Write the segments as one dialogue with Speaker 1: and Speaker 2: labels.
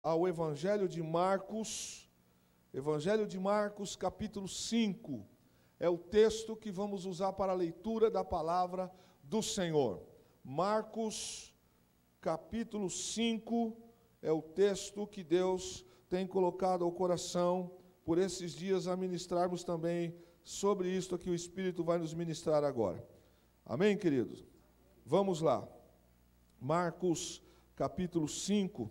Speaker 1: Ao Evangelho de Marcos, capítulo 5, é o texto que vamos usar para a leitura da palavra do Senhor. Marcos, capítulo 5, é o texto que Deus tem colocado ao coração por esses dias a ministrarmos também sobre isto que o Espírito vai nos ministrar agora. Amém, queridos? Vamos lá. Marcos, capítulo 5.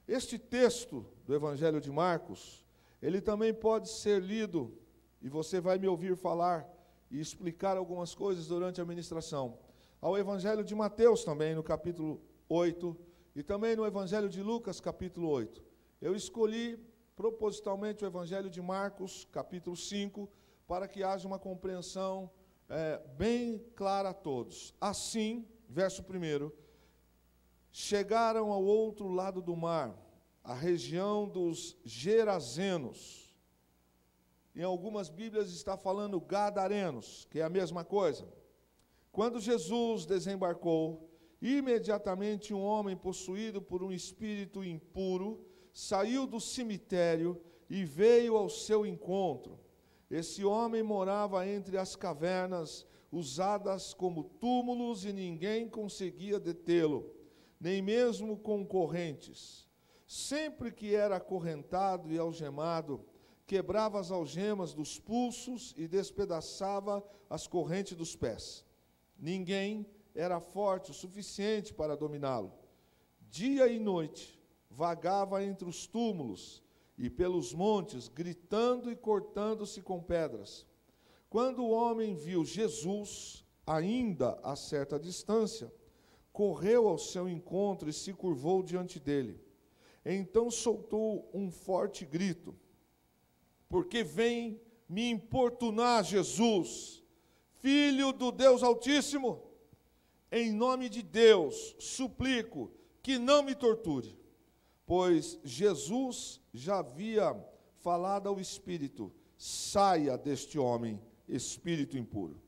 Speaker 1: Este texto do Evangelho de Marcos, ele também pode ser lido, e você vai me ouvir falar e explicar algumas coisas durante a ministração, ao Evangelho de Mateus também, no capítulo 8, e também no Evangelho de Lucas, capítulo 8. Eu escolhi propositalmente o Evangelho de Marcos, capítulo 5, para que haja uma compreensão bem clara a todos. Assim, verso 1, chegaram ao outro lado do mar, a região dos Gerazenos. Em algumas Bíblias está falando Gadarenos, que é a mesma coisa. Quando Jesus desembarcou, imediatamente um homem possuído por um espírito impuro saiu do cemitério e veio ao seu encontro. Esse homem morava entre as cavernas, usadas como túmulos, e ninguém conseguia detê-lo, nem mesmo com correntes. Sempre que era acorrentado e algemado, quebrava as algemas dos pulsos e despedaçava as correntes dos pés. Ninguém era forte o suficiente para dominá-lo. Dia e noite vagava entre os túmulos e pelos montes, gritando e cortando-se com pedras. Quando o homem viu Jesus, ainda a certa distância, correu ao seu encontro e se curvou diante dele. Então soltou um forte grito: porque vem me importunar, Jesus, Filho do Deus Altíssimo? Em nome de Deus, suplico que não me torture. Pois Jesus já havia falado ao espírito: saia deste homem, espírito impuro.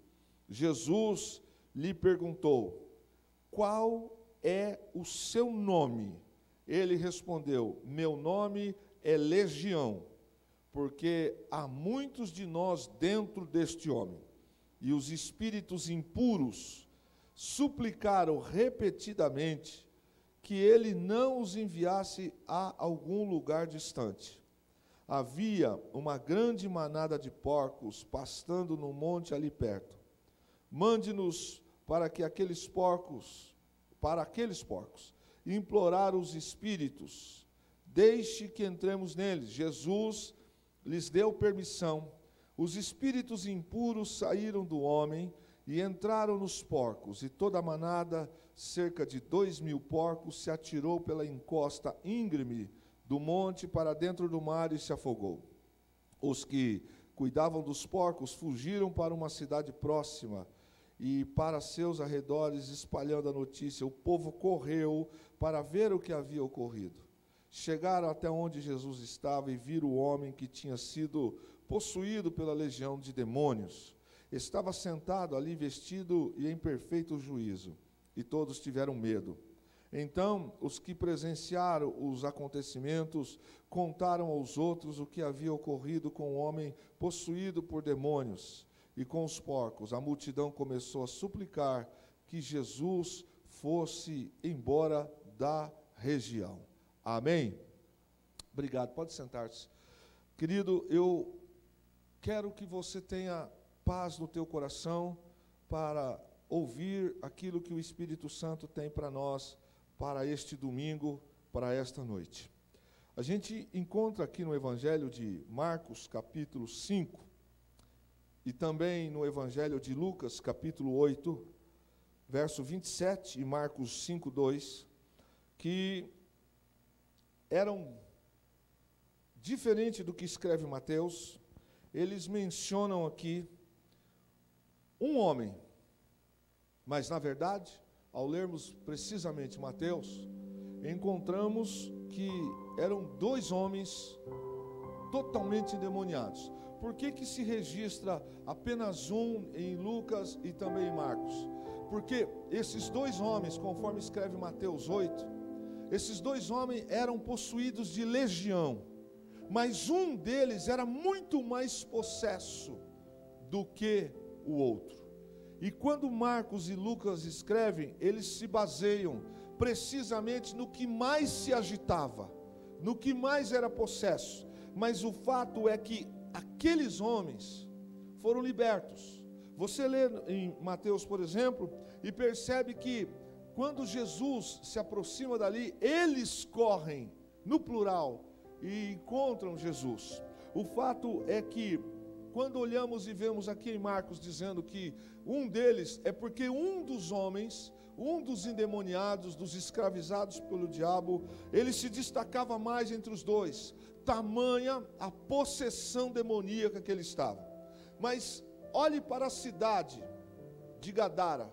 Speaker 1: Jesus lhe perguntou: qual é o seu nome? Ele respondeu: meu nome é Legião, porque há muitos de nós dentro deste homem. E os espíritos impuros suplicaram repetidamente que ele não os enviasse a algum lugar distante. Havia uma grande manada de porcos pastando no monte ali perto. Mande-nos para aqueles porcos, implorar os espíritos, deixe que entremos neles. Jesus lhes deu permissão. Os espíritos impuros saíram do homem e entraram nos porcos, e toda a manada, cerca de 2.000 porcos, se atirou pela encosta íngreme do monte para dentro do mar e se afogou. Os que cuidavam dos porcos fugiram para uma cidade próxima e para seus arredores, espalhando a notícia. O povo correu para ver o que havia ocorrido. Chegaram até onde Jesus estava e viram o homem que tinha sido possuído pela legião de demônios. Estava sentado ali, vestido e em perfeito juízo, e todos tiveram medo. Então, os que presenciaram os acontecimentos contaram aos outros o que havia ocorrido com o homem possuído por demônios e com os porcos. A multidão começou a suplicar que Jesus fosse embora da região. Amém? Obrigado, pode sentar-se. Querido, eu quero que você tenha paz no teu coração para ouvir aquilo que o Espírito Santo tem para nós, para este domingo, para esta noite. A gente encontra aqui no Evangelho de Marcos, capítulo 5, e também no Evangelho de Lucas, capítulo 8, verso 27, e Marcos 5, 2, que eram diferente do que escreve Mateus. Eles mencionam aqui um homem, mas na verdade, ao lermos precisamente Mateus, encontramos que eram dois homens totalmente endemoniados. Por que se registra apenas um em Lucas e também em Marcos? Porque esses dois homens, conforme escreve Mateus 8, esses 2 homens eram possuídos de legião, mas um deles era muito mais possesso do que o outro. E quando Marcos e Lucas escrevem, eles se baseiam precisamente no que mais se agitava, no que mais era possesso. Mas o fato é que aqueles homens foram libertos. Você lê em Mateus, por exemplo, e percebe que quando Jesus se aproxima dali, eles correm, no plural, e encontram Jesus. O fato é que, quando olhamos e vemos aqui em Marcos dizendo que um deles é porque um dos homens, um dos endemoniados, dos escravizados pelo diabo, ele se destacava mais entre os 2, tamanha a possessão demoníaca que ele estava. Mas olhe para a cidade de Gadara,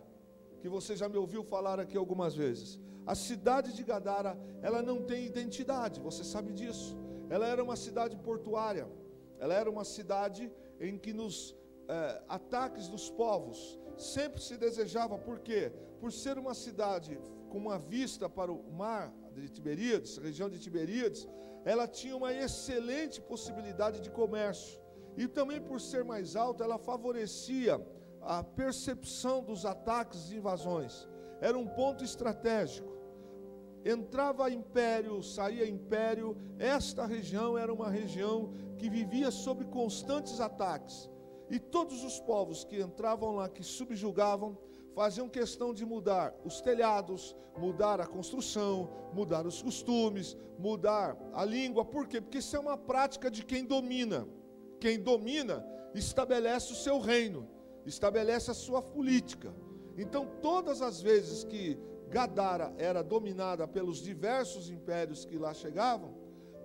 Speaker 1: que você já me ouviu falar aqui algumas vezes. A cidade de Gadara, ela não tem identidade, você sabe disso. Ela era uma cidade portuária, ela era uma cidade em que nos ataques dos povos sempre se desejava, por quê? Por ser uma cidade com uma vista para o mar de Tiberíades, região de Tiberíades, ela tinha uma excelente possibilidade de comércio, e também por ser mais alta, ela favorecia a percepção dos ataques e invasões. Era um ponto estratégico. Entrava império, saía império. Esta região era uma região que vivia sob constantes ataques. E todos os povos que entravam lá, que subjugavam, faziam questão de mudar os telhados, mudar a construção, mudar os costumes, mudar a língua. Por quê? Porque isso é uma prática de quem domina. Quem domina estabelece o seu reino, estabelece a sua política. Então, todas as vezes que Gadara era dominada pelos diversos impérios que lá chegavam,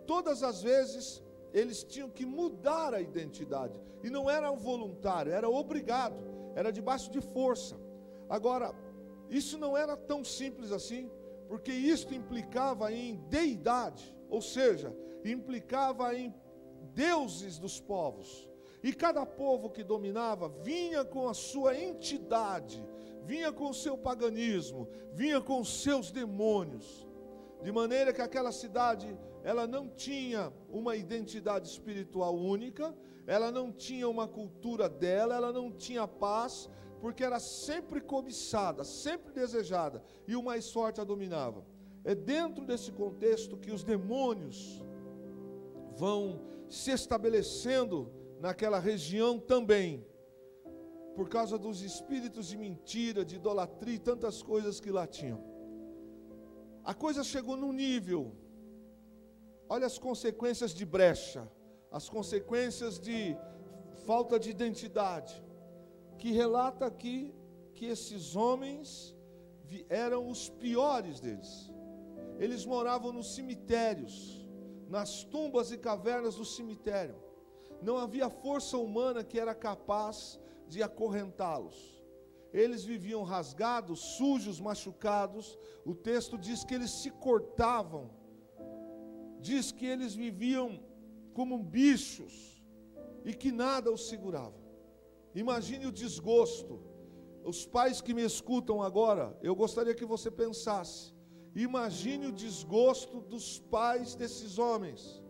Speaker 1: todas as vezes eles tinham que mudar a identidade. E não era voluntário, era obrigado, era debaixo de força. Agora, isso não era tão simples assim, porque isso implicava em deidade, ou seja, implicava em deuses dos povos. E cada povo que dominava vinha com a sua entidade, vinha com o seu paganismo, vinha com os seus demônios. De maneira que aquela cidade, ela não tinha uma identidade espiritual única, ela não tinha uma cultura dela, ela não tinha paz, porque era sempre cobiçada, sempre desejada, e o mais forte a dominava. É dentro desse contexto que os demônios vão se estabelecendo naquela região também, por causa dos espíritos de mentira, de idolatria e tantas coisas que lá tinham. A coisa chegou num nível, olha as consequências de brecha, as consequências de falta de identidade, que relata aqui que esses homens eram os piores deles. Eles moravam nos cemitérios, nas tumbas e cavernas do cemitério. Não havia força humana que era capaz de acorrentá-los. Eles viviam rasgados, sujos, machucados. O texto diz que eles se cortavam. Diz que eles viviam como bichos e que nada os segurava. Imagine o desgosto. Os pais que me escutam agora, eu gostaria que você pensasse. Imagine o desgosto dos pais desses homens.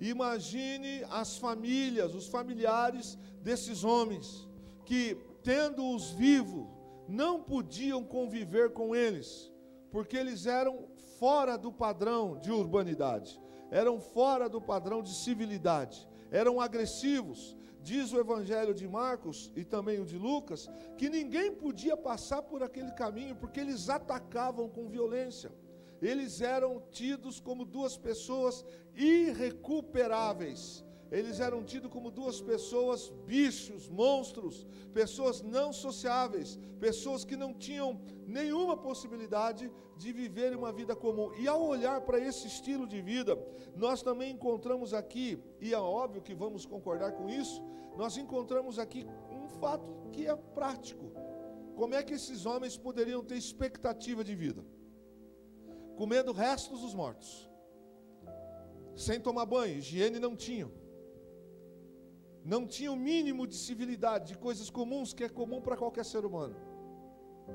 Speaker 1: Imagine as famílias, os familiares desses homens, que, tendo-os vivos, não podiam conviver com eles, porque eles eram fora do padrão de urbanidade, eram fora do padrão de civilidade, eram agressivos. Diz o Evangelho de Marcos e também o de Lucas, que ninguém podia passar por aquele caminho, porque eles atacavam com violência. Eles eram tidos como duas pessoas irrecuperáveis. Eles eram tidos como duas pessoas, bichos, monstros, pessoas não sociáveis, pessoas que não tinham nenhuma possibilidade de viver uma vida comum. E ao olhar para esse estilo de vida, nós também encontramos aqui, e é óbvio que vamos concordar com isso, nós encontramos aqui um fato que é prático. Como é que esses homens poderiam ter expectativa de vida? Comendo restos dos mortos, sem tomar banho, higiene não tinham. Não tinha o mínimo de civilidade, de coisas comuns que é comum para qualquer ser humano.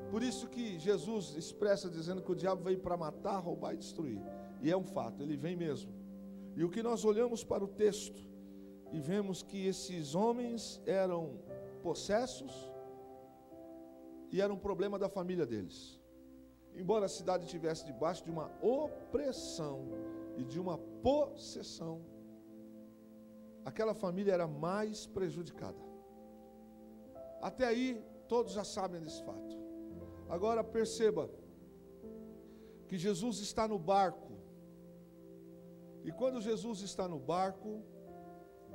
Speaker 1: Por isso que Jesus expressa dizendo que o diabo veio para matar, roubar e destruir. E é um fato, ele vem mesmo. E o que nós olhamos para o texto e vemos que esses homens eram possessos e era um problema da família deles. Embora a cidade estivesse debaixo de uma opressão e de uma possessão, aquela família era mais prejudicada. Até aí, todos já sabem desse fato. Agora perceba que Jesus está no barco. E quando Jesus está no barco,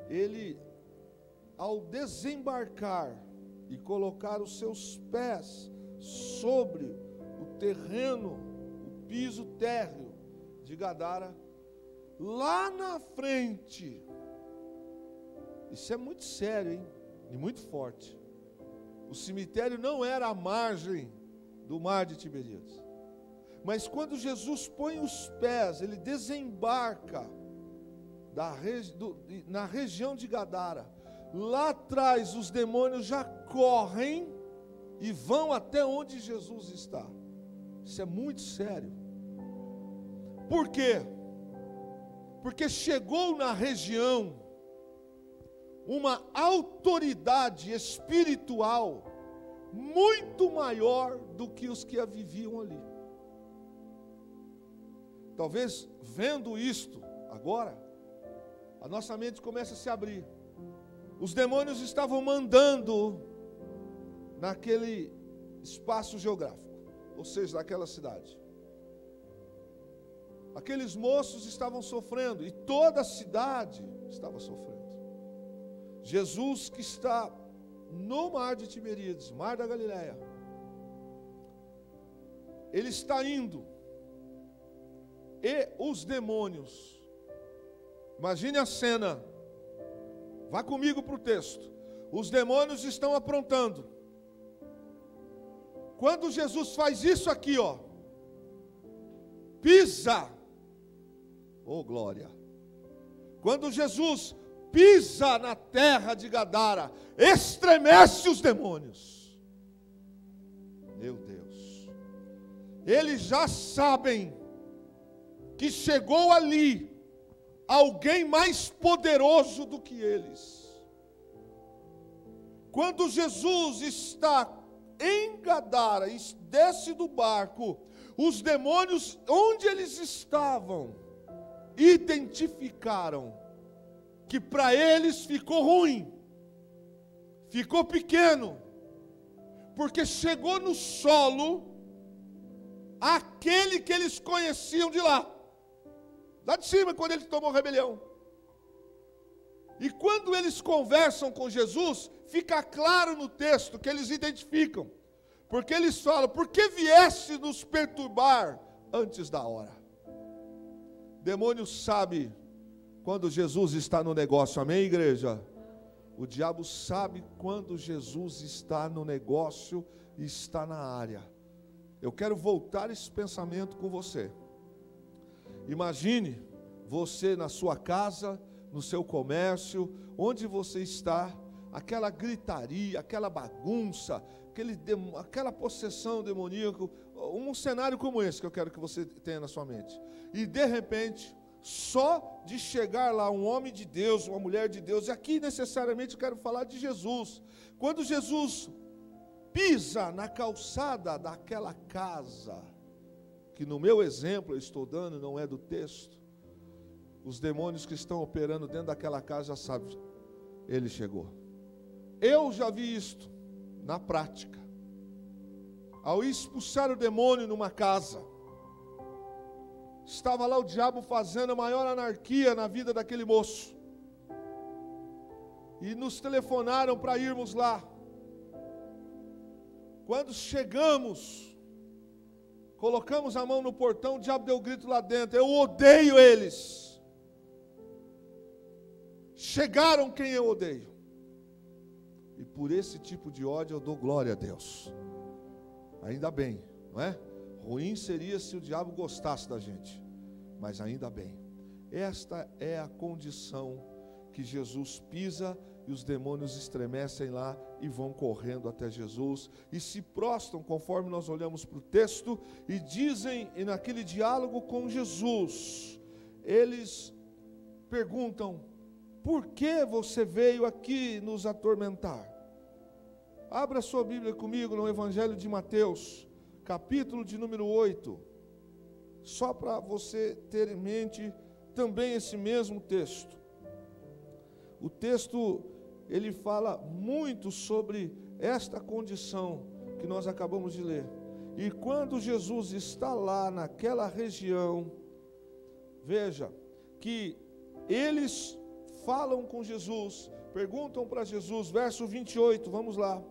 Speaker 1: ele, ao desembarcar e colocar os seus pés sobre o terreno, o piso térreo de Gadara, lá na frente, isso é muito sério, hein? E muito forte. O cemitério não era à margem do mar de Tiberíades. Mas quando Jesus põe os pés, ele desembarca na região de Gadara. Lá atrás os demônios já correm e vão até onde Jesus está. Isso é muito sério. Por quê? Porque chegou na região uma autoridade espiritual muito maior do que os que a viviam ali. Talvez vendo isto agora, a nossa mente começa a se abrir. Os demônios estavam mandando naquele espaço geográfico, ou seja, naquela cidade. Aqueles moços estavam sofrendo e toda a cidade estava sofrendo. Jesus, que está no mar de Tiberíades, mar da Galileia, ele está indo, e os demônios, imagine a cena, vá comigo para o texto, os demônios estão aprontando. Quando Jesus faz isso aqui, ó, pisa, oh glória, quando Jesus pisa na terra de Gadara, estremece os demônios. Meu Deus, eles já sabem que chegou ali alguém mais poderoso do que eles. Quando Jesus está em Gadara, desce do barco, os demônios, onde eles estavam, identificaram que para eles ficou ruim, ficou pequeno, porque chegou no solo aquele que eles conheciam de lá de cima, quando ele tomou rebelião. E quando eles conversam com Jesus, fica claro no texto que eles identificam, porque eles falam: por que vieste nos perturbar antes da hora? Demônio sabe quando Jesus está no negócio, amém, igreja? O diabo sabe quando Jesus está no negócio e está na área. Eu quero voltar esse pensamento com você. Imagine você na sua casa, no seu comércio, onde você está, aquela gritaria, aquela bagunça, aquela possessão demoníaca, um cenário como esse que eu quero que você tenha na sua mente. E de repente, só de chegar lá um homem de Deus, uma mulher de Deus, e aqui necessariamente eu quero falar de Jesus. Quando Jesus pisa na calçada daquela casa, que no meu exemplo eu estou dando, não é do texto, os demônios que estão operando dentro daquela casa já sabem, ele chegou. Eu já vi isto na prática. Ao expulsar o demônio numa casa, estava lá o diabo fazendo a maior anarquia na vida daquele moço, e nos telefonaram para irmos lá. Quando chegamos, colocamos a mão no portão, o diabo deu um grito lá dentro: eu odeio eles. Chegaram quem eu odeio. E por esse tipo de ódio eu dou glória a Deus. Ainda bem, não é? Ruim seria se o diabo gostasse da gente, mas ainda bem. Esta é a condição que Jesus pisa e os demônios estremecem lá e vão correndo até Jesus e se prostram, conforme nós olhamos para o texto, e dizem, e naquele diálogo com Jesus, eles perguntam: por que você veio aqui nos atormentar? Abra sua Bíblia comigo no Evangelho de Mateus, capítulo de número 8, só para você ter em mente também esse mesmo texto. O texto, ele fala muito sobre esta condição que nós acabamos de ler. E quando Jesus está lá naquela região, veja, que eles falam com Jesus, perguntam para Jesus, verso 28, vamos lá.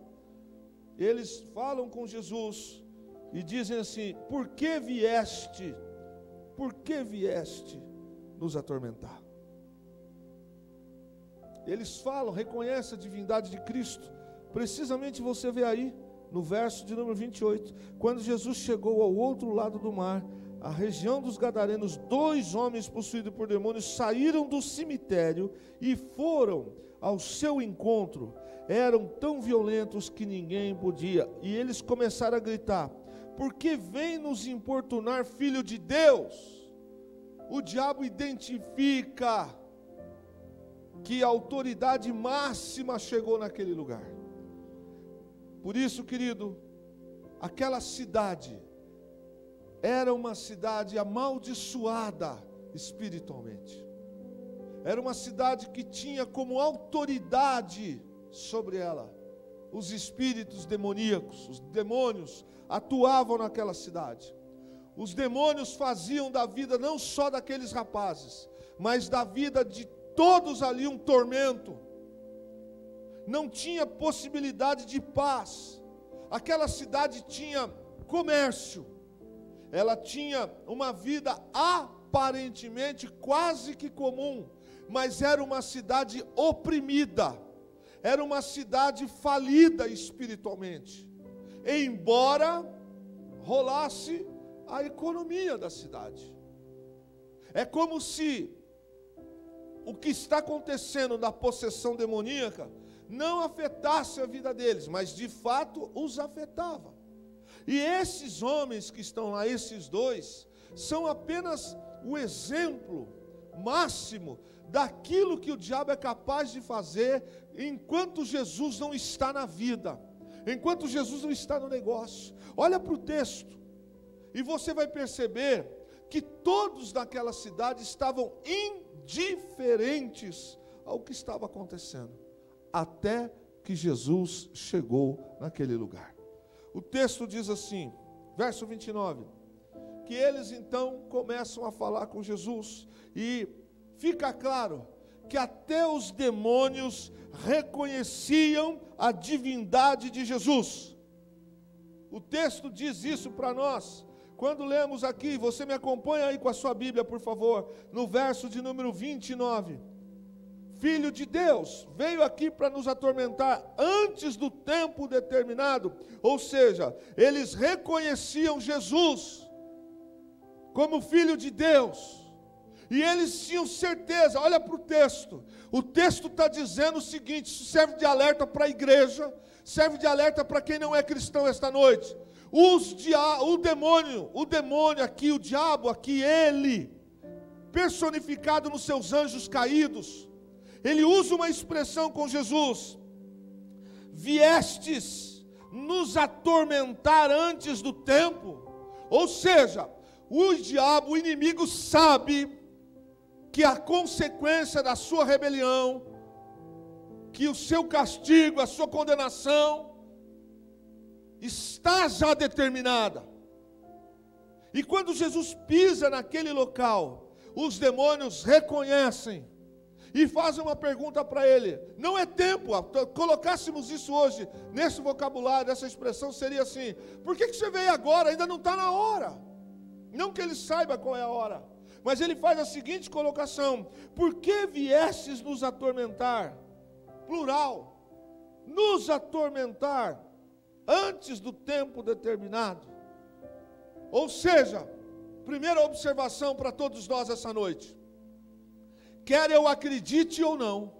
Speaker 1: Eles falam com Jesus e dizem assim: por que vieste nos atormentar? Eles falam, reconhecem a divindade de Cristo. Precisamente você vê aí, no verso de número 28, quando Jesus chegou ao outro lado do mar, a região dos Gadarenos, 2 homens possuídos por demônios saíram do cemitério e foram ao seu encontro. Eram tão violentos que ninguém podia. E eles começaram a gritar: por que vem nos importunar, filho de Deus? O diabo identifica que a autoridade máxima chegou naquele lugar. Por isso, querido, aquela cidade era uma cidade amaldiçoada espiritualmente. Era uma cidade que tinha como autoridade sobre ela os espíritos demoníacos. Os demônios atuavam naquela cidade. Os demônios faziam da vida não só daqueles rapazes, mas da vida de todos ali um tormento. Não tinha possibilidade de paz. Aquela cidade tinha comércio. Ela tinha uma vida aparentemente quase que comum, mas era uma cidade oprimida. Era uma cidade falida espiritualmente, embora rolasse a economia da cidade. É como se o que está acontecendo na possessão demoníaca não afetasse a vida deles, mas de fato os afetava. E esses homens que estão lá, esses 2, são apenas o exemplo máximo daquilo que o diabo é capaz de fazer enquanto Jesus não está na vida, enquanto Jesus não está no negócio. Olha para o texto e você vai perceber que todos naquela cidade estavam indiferentes ao que estava acontecendo, até que Jesus chegou naquele lugar. O texto diz assim, verso 29, que eles então começam a falar com Jesus, e fica claro que até os demônios reconheciam a divindade de Jesus. O texto diz isso para nós. Quando lemos aqui, você me acompanha aí com a sua Bíblia, por favor, no verso de número 29. Filho de Deus, veio aqui para nos atormentar antes do tempo determinado. Ou seja, eles reconheciam Jesus como Filho de Deus. E eles tinham certeza, olha para o texto está dizendo o seguinte, isso serve de alerta para a igreja, serve de alerta para quem não é cristão esta noite. O demônio aqui, o diabo aqui, ele, personificado nos seus anjos caídos, ele usa uma expressão com Jesus: viestes nos atormentar antes do tempo. Ou seja, o diabo, o inimigo, sabe que a consequência da sua rebelião, que o seu castigo, a sua condenação, está já determinada. E quando Jesus pisa naquele local, os demônios reconhecem e fazem uma pergunta para ele. Não é tempo, colocássemos isso hoje, nesse vocabulário, essa expressão seria assim: por que você veio agora? Ainda não está na hora. Não que ele saiba qual é a hora, mas ele faz a seguinte colocação: por que viestes nos atormentar? Plural, nos atormentar antes do tempo determinado. Ou seja, primeira observação para todos nós essa noite: quer eu acredite ou não,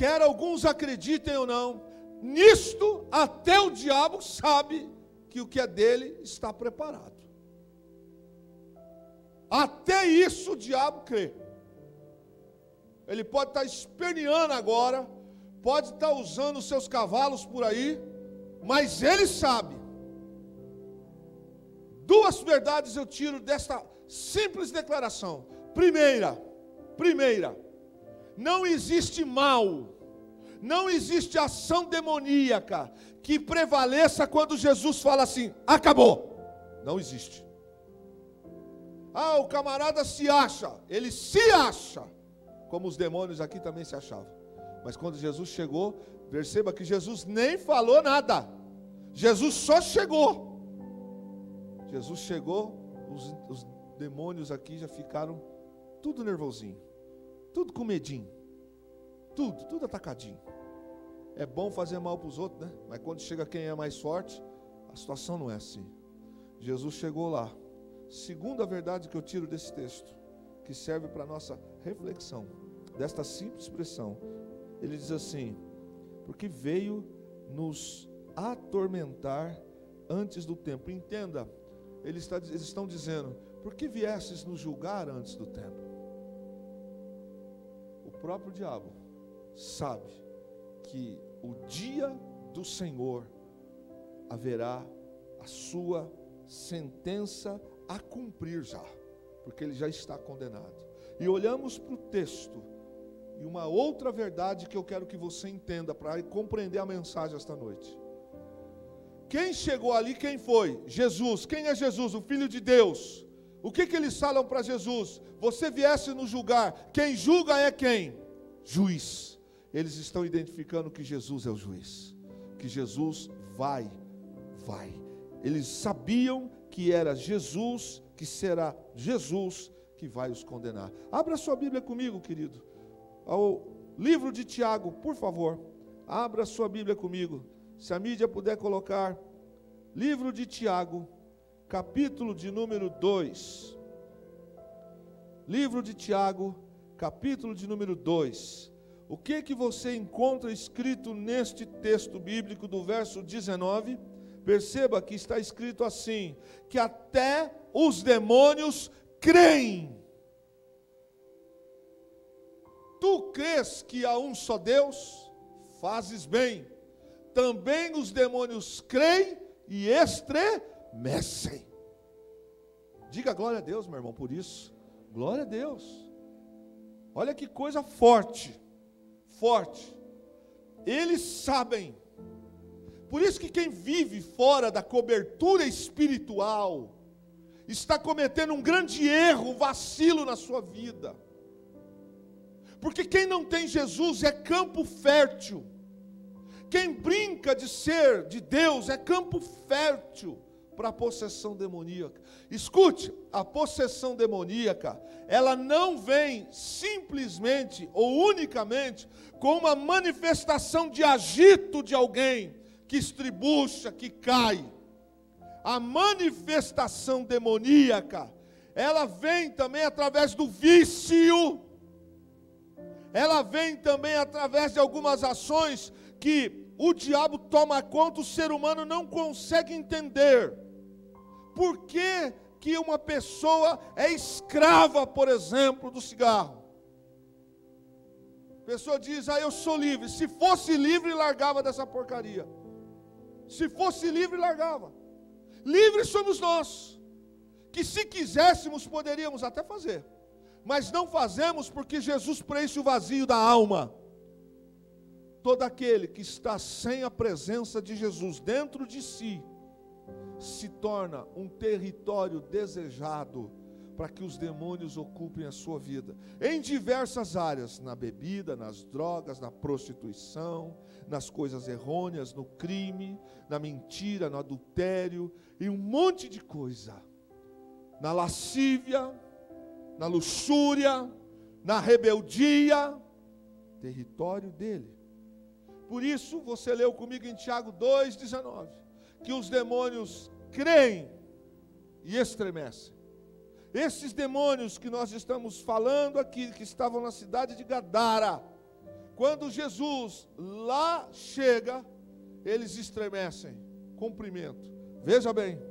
Speaker 1: quer alguns acreditem ou não, nisto até o diabo sabe que o que é dele está preparado. Até isso o diabo crê. Ele pode estar esperneando agora, pode estar usando os seus cavalos por aí, mas ele sabe. Duas verdades eu tiro desta simples declaração. Primeira, não existe mal, não existe ação demoníaca que prevaleça quando Jesus fala assim, acabou. Não existe. Ah, o camarada se acha, ele se acha, como os demônios aqui também se achavam. Mas quando Jesus chegou, perceba que Jesus nem falou nada. Jesus só chegou. Jesus chegou, os demônios aqui já ficaram tudo nervosinho, tudo com medinho, tudo atacadinho. É bom fazer mal para os outros, né? Mas quando chega quem é mais forte, a situação não é assim. Jesus chegou lá. Segunda verdade que eu tiro desse texto, que serve para a nossa reflexão, desta simples expressão, ele diz assim, porque veio nos atormentar antes do tempo. Entenda, eles estão dizendo, por que viesses nos julgar antes do tempo? O próprio diabo sabe que o dia do Senhor haverá a sua sentença a cumprir já, porque ele já está condenado. E olhamos para o texto, e uma outra verdade que eu quero que você entenda, para compreender a mensagem esta noite. Quem chegou ali, quem foi? Jesus. Quem é Jesus? O Filho de Deus. O que eles falam para Jesus? Você viesse nos julgar. Quem julga é quem? Juiz. Eles estão identificando que Jesus é o juiz. Que Jesus vai. Eles sabiam que era Jesus, que será Jesus que vai os condenar. Abra sua Bíblia comigo, querido. Ao livro de Tiago, por favor. Abra sua Bíblia comigo. Se a mídia puder colocar, livro de Tiago, capítulo de número 2. Livro de Tiago, capítulo de número 2. O que você encontra escrito neste texto bíblico do verso 19? Perceba que está escrito assim, que até os demônios creem. Tu crês que há um só Deus? Fazes bem. Também os demônios creem e estremecem. Diga glória a Deus, meu irmão, por isso. Glória a Deus. Olha que coisa forte. Eles sabem. Por isso que quem vive fora da cobertura espiritual está cometendo um grande erro, vacilo na sua vida. Porque quem não tem Jesus é campo fértil. Quem brinca de ser de Deus é campo fértil para a possessão demoníaca. Escute, a possessão demoníaca, ela não vem simplesmente ou unicamente com uma manifestação de agito de alguém que estribucha, que cai. A manifestação demoníaca, ela vem também através do vício. Ela vem também através de algumas ações que o diabo toma conta, o ser humano não consegue entender. Por que uma pessoa é escrava, por exemplo, do cigarro? A pessoa diz, eu sou livre. Se fosse livre, largava dessa porcaria. Se fosse livre, largava. Livres somos nós, que se quiséssemos, poderíamos até fazer. Mas não fazemos porque Jesus preenche o vazio da alma. Todo aquele que está sem a presença de Jesus dentro de si, se torna um território desejado para que os demônios ocupem a sua vida, em diversas áreas, na bebida, nas drogas, na prostituição, nas coisas errôneas, no crime, na mentira, no adultério, e um monte de coisa, na lascívia, na luxúria, na rebeldia, território dele. Por isso, você leu comigo em Tiago 2,19, que os demônios creem e estremecem. Esses demônios que nós estamos falando aqui, que estavam na cidade de Gadara, Quando Jesus lá chega, eles estremecem, cumprimento. Veja bem,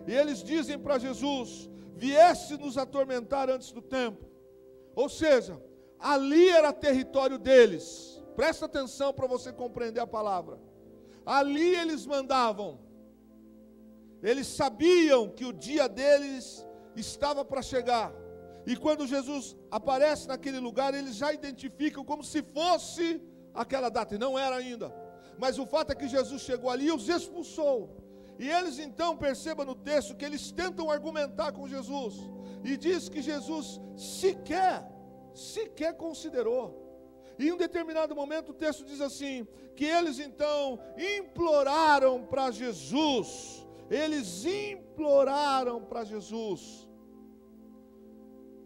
Speaker 1: e eles dizem para Jesus: viesse nos atormentar antes do tempo. Ou seja, ali era território deles. Presta atenção para você compreender a palavra. Ali eles mandavam. Eles sabiam que o dia deles estava para chegar. E quando Jesus aparece naquele lugar, eles já identificam como se fosse aquela data. E não era ainda. Mas o fato é que Jesus chegou ali e os expulsou. E eles então, percebam no texto, que eles tentam argumentar com Jesus. E diz que Jesus sequer considerou. E em um determinado momento o texto diz assim, que eles então imploraram para Jesus. Eles imploraram para Jesus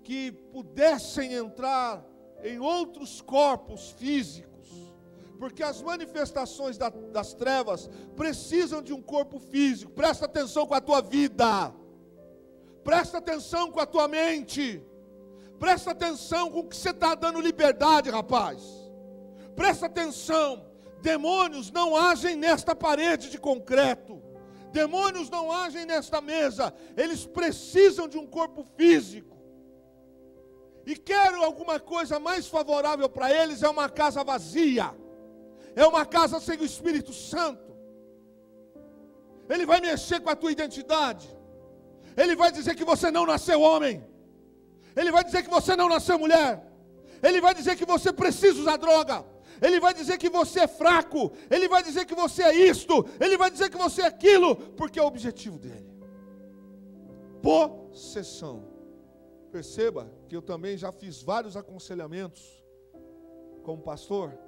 Speaker 1: que pudessem entrar em outros corpos físicos, porque as manifestações das trevas precisam de um corpo físico. Presta atenção com a tua vida, presta atenção com a tua mente, presta atenção com o que você está dando liberdade, rapaz. Presta atenção, demônios não agem nesta parede de concreto, demônios não agem nesta mesa, eles precisam de um corpo físico. E quero alguma coisa mais favorável para eles, é uma casa vazia, é uma casa sem o Espírito Santo. Ele vai mexer com a tua identidade, ele vai dizer que você não nasceu homem, ele vai dizer que você não nasceu mulher, ele vai dizer que você precisa usar droga, ele vai dizer que você é fraco, ele vai dizer que você é isto, ele vai dizer que você é aquilo, porque é o objetivo dele. Possessão. Perceba que eu também já fiz vários aconselhamentos como pastor,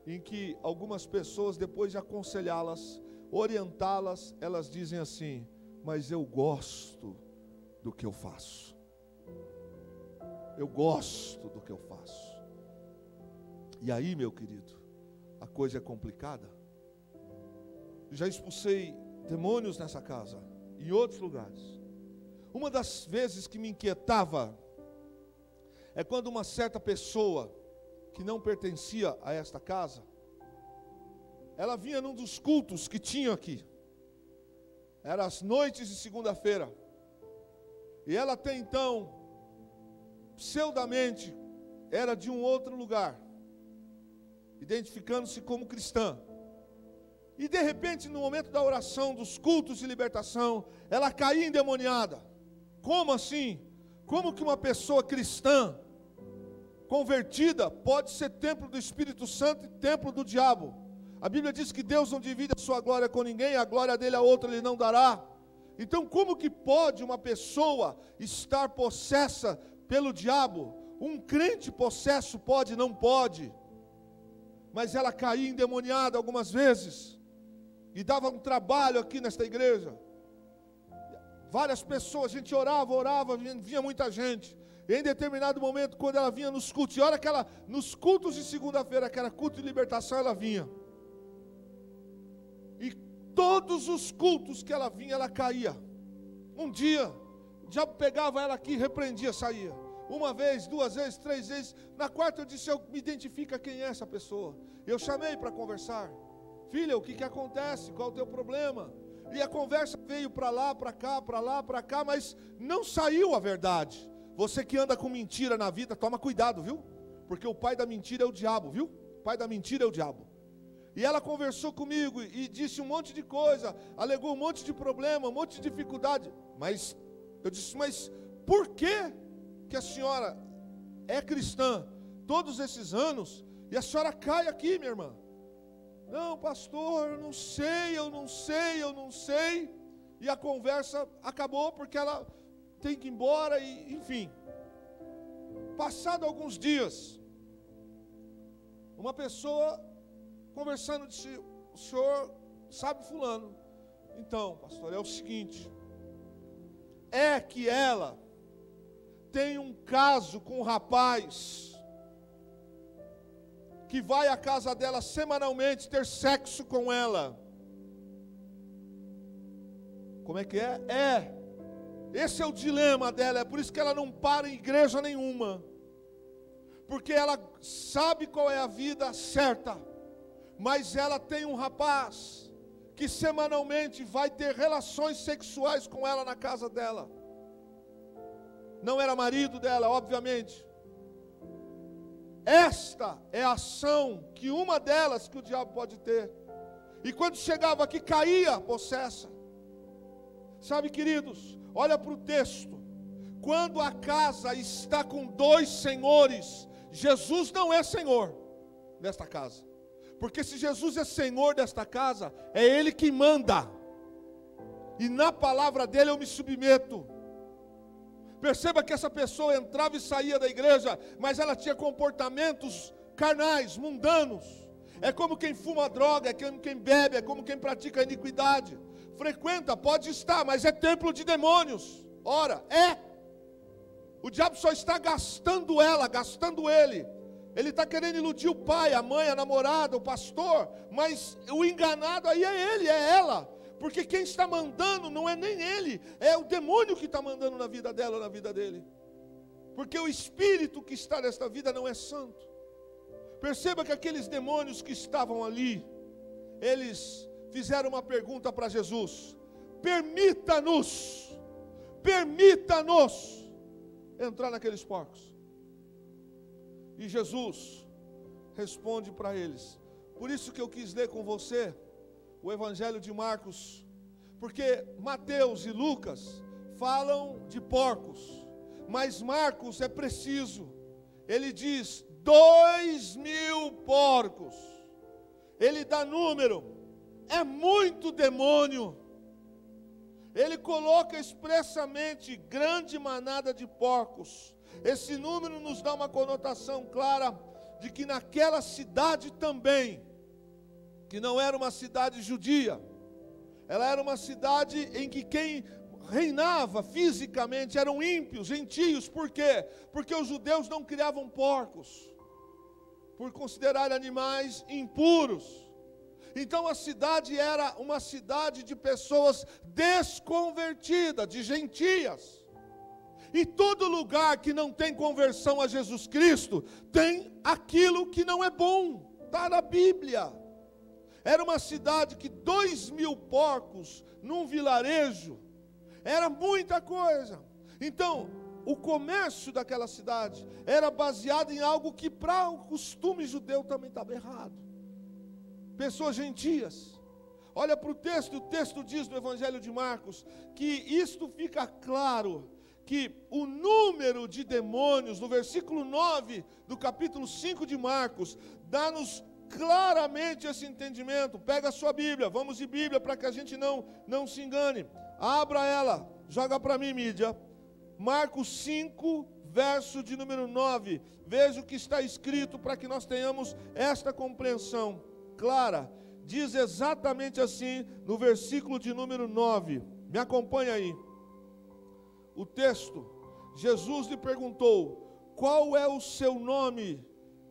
Speaker 1: em que algumas pessoas, depois de aconselhá-las, orientá-las, elas dizem assim: mas eu gosto do que eu faço. Eu gosto do que eu faço. E aí, meu querido, a coisa é complicada. Já expulsei demônios nessa casa, em outros lugares. Uma das vezes que me inquietava é quando uma certa pessoa que não pertencia a esta casa, ela vinha num dos cultos que tinha aqui. Era as noites de segunda-feira. E ela até então, pseudamente, era de um outro lugar, identificando-se como cristã. E de repente, no momento da oração, dos cultos de libertação, ela caía endemoniada. Como assim? Como que uma pessoa cristã, convertida, pode ser templo do Espírito Santo e templo do diabo? A Bíblia diz que Deus não divide a sua glória com ninguém, a glória dele a outra ele não dará. Então como que pode uma pessoa estar possessa pelo diabo? Um crente possesso pode? Não pode. Mas ela caía endemoniada algumas vezes, e dava um trabalho aqui nesta igreja. Várias pessoas, a gente orava, vinha muita gente. E em determinado momento, quando ela vinha nos cultos, e olha que ela, nos cultos de segunda-feira, que era culto de libertação, ela vinha. E todos os cultos que ela vinha, ela caía. Um dia, o diabo pegava ela aqui, repreendia, saía. Uma vez, duas vezes, três vezes. Na quarta eu disse: eu me identifica quem é essa pessoa. Eu chamei para conversar. Filha, o que acontece? Qual é o teu problema? E a conversa veio para lá, para cá, mas não saiu a verdade. Você que anda com mentira na vida, toma cuidado, viu? Porque o pai da mentira é o diabo, viu? O pai da mentira é o diabo. E ela conversou comigo e disse um monte de coisa, alegou um monte de problema, um monte de dificuldade. Mas eu disse: mas por que a senhora é cristã todos esses anos e a senhora cai aqui, minha irmã? Não, pastor, eu não sei. E a conversa acabou porque ela tem que ir embora, e enfim. Passado alguns dias, uma pessoa conversando disse: o senhor sabe fulano? Então, pastor, é o seguinte, é que ela tem um caso com um rapaz que vai à casa dela semanalmente ter sexo com ela. Como é que é? Esse é o dilema dela, é por isso que ela não para em igreja nenhuma. porque ela sabe qual é a vida certa, mas ela tem um rapaz que semanalmente vai ter relações sexuais com ela na casa dela. Não era marido dela, obviamente. Esta é a ação que uma delas que o diabo pode ter. E quando chegava aqui, caía possessa. Sabe, queridos, olha para o texto. Quando a casa está com dois senhores, Jesus não é senhor desta casa. Porque se Jesus é senhor desta casa, é Ele que manda. E na palavra dele eu me submeto. Perceba que essa pessoa entrava e saía da igreja, mas ela tinha comportamentos carnais, mundanos. É como quem fuma droga, é como quem bebe, é como quem pratica iniquidade. Frequenta, pode estar, mas é templo de demônios. Ora, o diabo só está gastando ela, gastando ele. Ele está querendo iludir o pai, a mãe, a namorada, o pastor, mas o enganado aí é ele, é ela. Porque quem está mandando não é nem ele, é o demônio que está mandando na vida dela, na vida dele. Porque o espírito que está nesta vida não é santo. Perceba que aqueles demônios que estavam ali, eles fizeram uma pergunta para Jesus: permita-nos entrar naqueles porcos. E Jesus responde para eles. Por isso que eu quis ler com você o Evangelho de Marcos, porque Mateus e Lucas falam de porcos, mas Marcos é preciso. Ele diz 2.000 porcos. Ele dá número, é muito demônio. Ele coloca expressamente grande manada de porcos. Esse número nos dá uma conotação clara de que naquela cidade também, que não era uma cidade judia, ela era uma cidade em que quem reinava fisicamente eram ímpios, gentios. Por quê? Porque os judeus não criavam porcos, por considerar animais impuros. Então a cidade era uma cidade de pessoas desconvertidas, de gentias. E todo lugar que não tem conversão a Jesus Cristo, tem aquilo que não é bom. Está na Bíblia. Era uma cidade que 2.000 porcos num vilarejo, era muita coisa. Então, o comércio daquela cidade era baseado em algo que para o costume judeu também estava errado. Pessoas gentias. Olha para o texto diz no Evangelho de Marcos, que isto fica claro, que o número de demônios, no versículo 9 do capítulo 5 de Marcos, dá-nos claramente esse entendimento. Pega a sua Bíblia, vamos de Bíblia para que a gente não se engane. Abra ela, joga para mim, mídia. Marcos 5, verso de número 9. Veja o que está escrito para que nós tenhamos esta compreensão clara. Diz exatamente assim no versículo de número 9. Me acompanha aí. O texto, Jesus lhe perguntou: qual é o seu nome?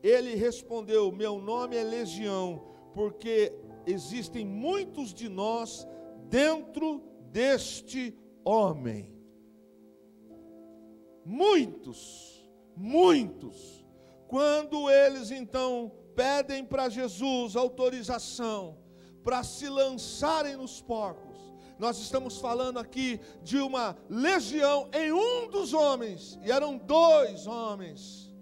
Speaker 1: Ele respondeu: meu nome é Legião, porque existem muitos de nós dentro deste homem. Muitos. Quando eles então pedem para Jesus autorização para se lançarem nos porcos, nós estamos falando aqui de uma legião em um dos homens, e eram 2 homens.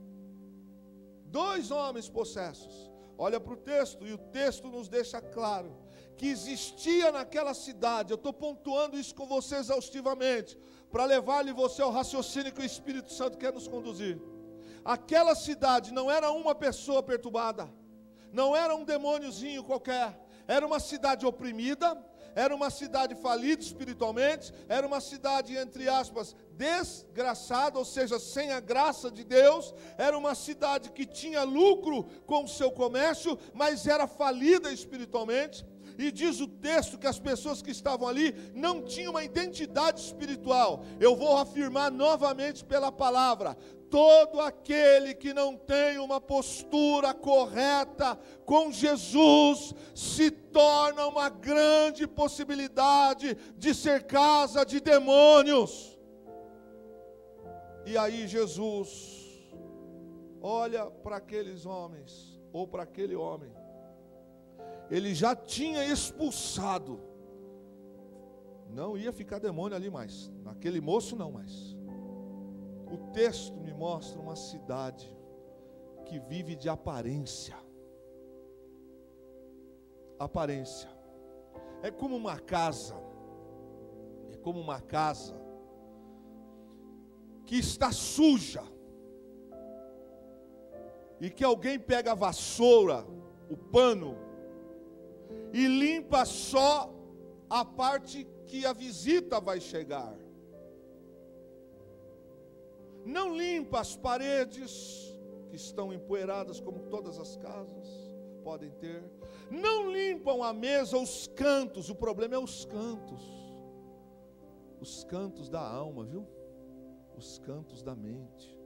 Speaker 1: 2 homens possessos. Olha para o texto, e o texto nos deixa claro que existia naquela cidade. Eu estou pontuando isso com você exaustivamente, para levar-lhe você ao raciocínio que o Espírito Santo quer nos conduzir. Aquela cidade não era uma pessoa perturbada, não era um demôniozinho qualquer, era uma cidade oprimida, era uma cidade falida espiritualmente, era uma cidade, entre aspas, desgraçada, ou seja, sem a graça de Deus. Era uma cidade que tinha lucro com o seu comércio, mas era falida espiritualmente. E diz o texto que as pessoas que estavam ali não tinham uma identidade espiritual. Eu vou afirmar novamente pela palavra: todo aquele que não tem uma postura correta com Jesus se torna uma grande possibilidade de ser casa de demônios. E aí Jesus olha para aqueles homens, ou para aquele homem. Ele já tinha expulsado. Não ia ficar demônio ali mais. Naquele moço não mais. O texto me mostra uma cidade que vive de aparência. Aparência. É como uma casa. É como uma casa que está suja. E que alguém pega a vassoura, o pano, e limpa só a parte que a visita vai chegar. Não limpa as paredes, que estão empoeiradas como todas as casas podem ter. Não limpam a mesa, os cantos. O problema é os cantos. Os cantos da alma, viu? Os cantos da mente.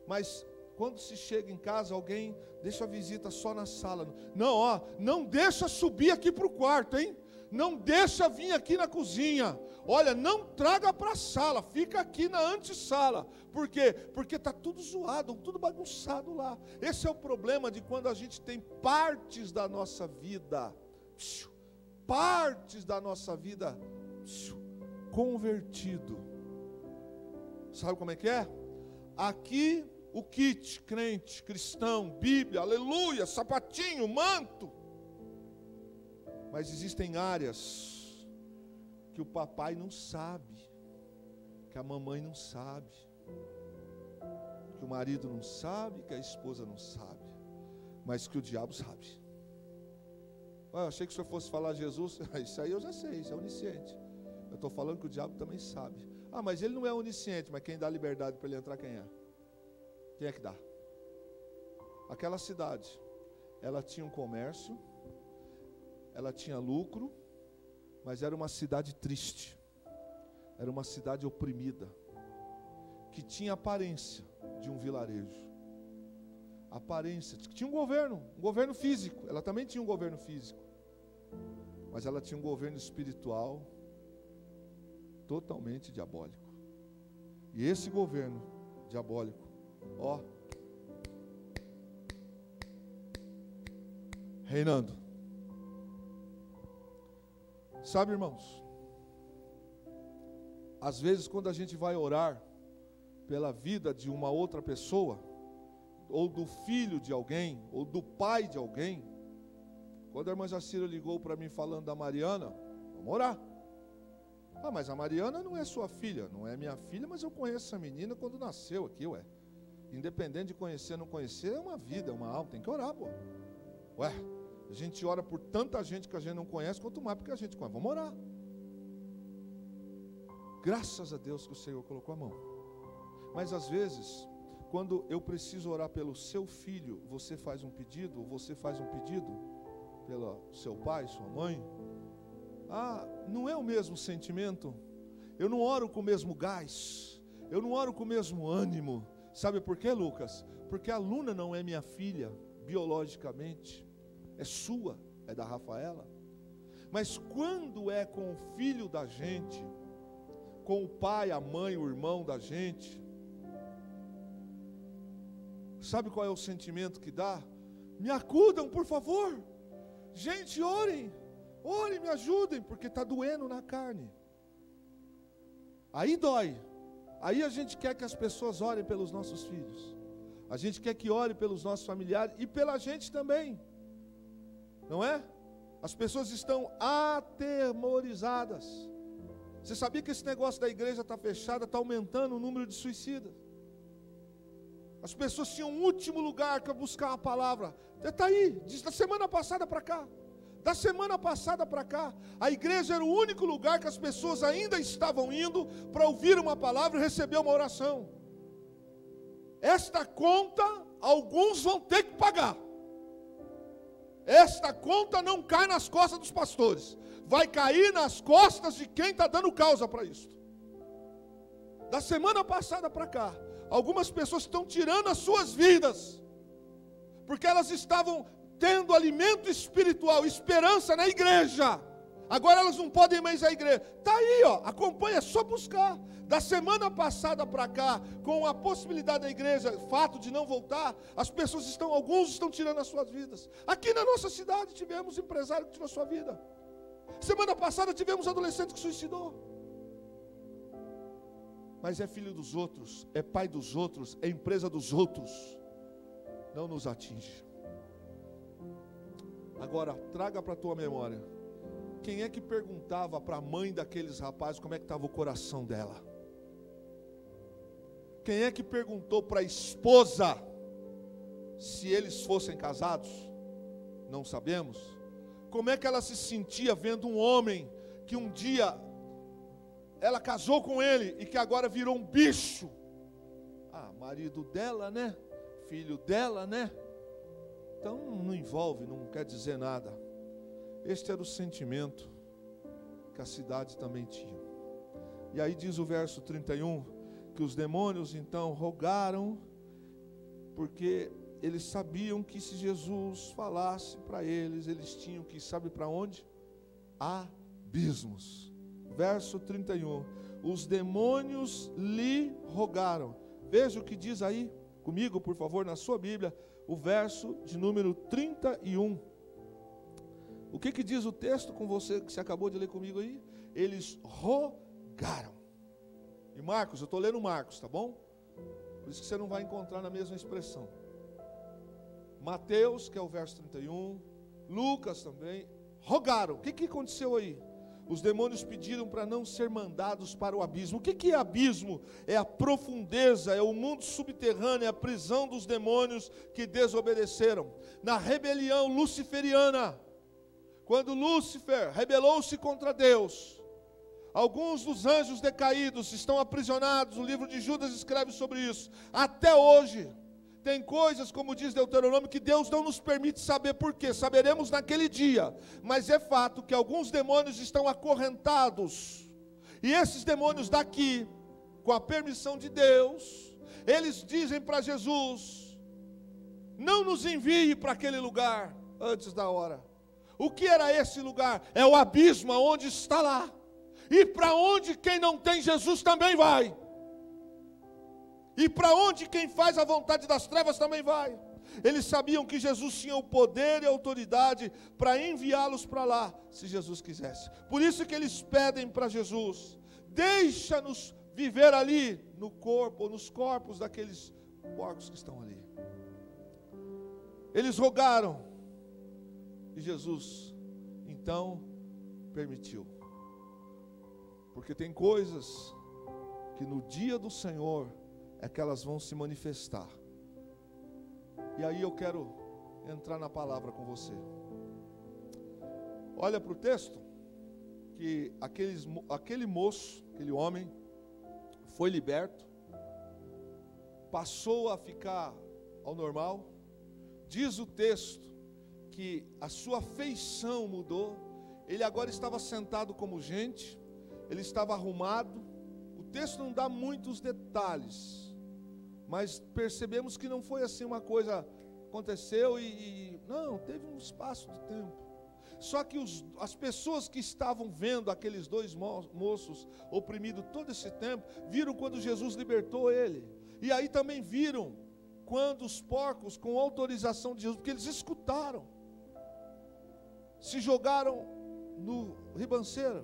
Speaker 1: Mas quando se chega em casa, alguém deixa a visita só na sala. Não, não deixa subir aqui para o quarto, hein? Não deixa vir aqui na cozinha. Olha, não traga para a sala, fica aqui na antessala. Por quê? Porque está tudo zoado, tudo bagunçado lá. Esse é o problema de quando a gente tem partes da nossa vida, convertido. Sabe como é que é? Aqui o kit, crente, cristão, Bíblia, aleluia, sapatinho, manto. Mas existem áreas que o papai não sabe, que a mamãe não sabe, que o marido não sabe, que a esposa não sabe, mas que o diabo sabe. Eu achei que o senhor fosse falar Jesus. Isso aí eu já sei, isso é onisciente. Eu estou falando que o diabo também sabe. Mas ele não é onisciente, mas quem dá liberdade para ele entrar, quem é? Quem é que dá? Aquela cidade, ela tinha um comércio, ela tinha lucro, mas era uma cidade triste, era uma cidade oprimida, que tinha aparência de um vilarejo, aparência, tinha um governo físico, ela também tinha um governo físico, mas ela tinha um governo espiritual totalmente diabólico. E esse governo diabólico, reinando. Sabe, irmãos, às vezes quando a gente vai orar pela vida de uma outra pessoa, ou do filho de alguém, ou do pai de alguém, quando a irmã Jacira ligou para mim falando da Mariana, vamos orar. Mas a Mariana não é sua filha, não é minha filha, mas eu conheço essa menina quando nasceu aqui, Independente de conhecer ou não conhecer, é uma vida, é uma alma, tem que orar, a gente ora por tanta gente que a gente não conhece, quanto mais porque a gente conhece. Vamos orar. Graças a Deus que o Senhor colocou a mão. Mas às vezes, quando eu preciso orar pelo seu filho, você faz um pedido, ou você faz um pedido pelo seu pai, sua mãe, não é o mesmo sentimento. Eu não oro com o mesmo gás, eu não oro com o mesmo ânimo. Sabe por quê, Lucas? Porque a Luna não é minha filha, biologicamente, é sua, é da Rafaela. Mas quando é com o filho da gente, com o pai, a mãe, o irmão da gente, sabe qual é o sentimento que dá? Me acudam, por favor. Gente, orem, me ajudem, porque está doendo na carne. Aí dói. Aí a gente quer que as pessoas orem pelos nossos filhos. A gente quer que ore pelos nossos familiares e pela gente também. Não é? As pessoas estão atemorizadas. Você sabia que esse negócio da igreja está fechada, está aumentando o número de suicidas? As pessoas tinham um último lugar para buscar uma palavra. Está aí, da semana passada para cá. Da semana passada para cá, a igreja era o único lugar que as pessoas ainda estavam indo para ouvir uma palavra e receber uma oração. Esta conta, alguns vão ter que pagar. Esta conta não cai nas costas dos pastores, vai cair nas costas de quem está dando causa para isso. Da semana passada para cá, algumas pessoas estão tirando as suas vidas, porque elas estavam tendo alimento espiritual, esperança na igreja. Agora elas não podem mais ir à igreja. Está aí, acompanha, é só buscar. Da semana passada para cá, com a possibilidade da igreja, fato de não voltar, as pessoas alguns estão tirando as suas vidas. Aqui na nossa cidade tivemos empresário que tirou sua vida. Semana passada tivemos adolescente que suicidou. Mas é filho dos outros, é pai dos outros, é empresa dos outros. Não nos atinge. Agora, traga para a tua memória. Quem é que perguntava para a mãe daqueles rapazes como é que estava o coração dela? Quem é que perguntou para a esposa se eles fossem casados? Não sabemos. Como é que ela se sentia vendo um homem que um dia ela casou com ele e que agora virou um bicho? Ah, marido dela, né? Filho dela, né? Então não envolve, não quer dizer nada. Este era o sentimento que a cidade também tinha. E aí diz o verso 31, que os demônios então rogaram, porque eles sabiam que se Jesus falasse para eles, eles tinham que ir, sabe para onde? Abismos. Verso 31, os demônios lhe rogaram. Veja o que diz aí, comigo por favor, na sua Bíblia, o verso de número 31. O que diz o texto com você, que você acabou de ler comigo aí? Eles rogaram. E Marcos, eu estou lendo Marcos, tá bom? Por isso que você não vai encontrar na mesma expressão. Mateus, que é o verso 31, Lucas também, rogaram. O que aconteceu aí? Os demônios pediram para não ser mandados para o abismo. O que é abismo? É a profundeza, é o mundo subterrâneo, é a prisão dos demônios que desobedeceram. Na rebelião luciferiana, quando Lúcifer rebelou-se contra Deus, alguns dos anjos decaídos estão aprisionados. O livro de Judas escreve sobre isso. Até hoje, tem coisas, como diz Deuteronômio, que Deus não nos permite saber por quê. Saberemos naquele dia. Mas é fato que alguns demônios estão acorrentados. E esses demônios daqui, com a permissão de Deus, eles dizem para Jesus: não nos envie para aquele lugar antes da hora. O que era esse lugar? É o abismo, aonde está lá. E para onde quem não tem Jesus também vai. E para onde quem faz a vontade das trevas também vai. Eles sabiam que Jesus tinha o poder e a autoridade para enviá-los para lá, se Jesus quisesse. Por isso que eles pedem para Jesus: deixa-nos viver ali no corpo, ou nos corpos daqueles porcos que estão ali. Eles rogaram, e Jesus então permitiu. Porque tem coisas que no dia do Senhor é que elas vão se manifestar. E aí eu quero entrar na palavra com você. Olha para o texto, que aquele moço, aquele homem, foi liberto, passou a ficar ao normal. Diz o texto que a sua feição mudou. Ele agora estava sentado como gente, ele estava arrumado. O texto não dá muitos detalhes, mas percebemos que não foi assim uma coisa, aconteceu não, teve um espaço de tempo. Só que as pessoas que estavam vendo aqueles dois moços oprimidos todo esse tempo, viram quando Jesus libertou ele. E aí também viram quando os porcos, com autorização de Jesus, porque eles escutaram, se jogaram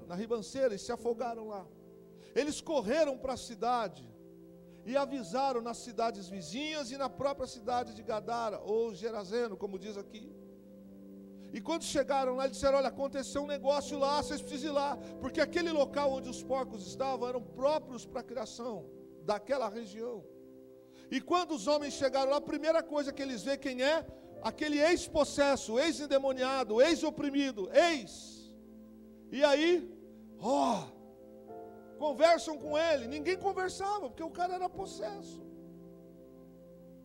Speaker 1: na ribanceira e se afogaram lá. Eles correram para a cidade e avisaram nas cidades vizinhas e na própria cidade de Gadara, ou Gerazeno, como diz aqui. E quando chegaram lá, eles disseram: olha, aconteceu um negócio lá, vocês precisam ir lá, porque aquele local onde os porcos estavam eram próprios para a criação daquela região. E quando os homens chegaram lá, a primeira coisa que eles veem quem é? Aquele ex-possesso, ex-endemoniado, ex-oprimido, E aí, conversam com ele. Ninguém conversava, porque o cara era possesso.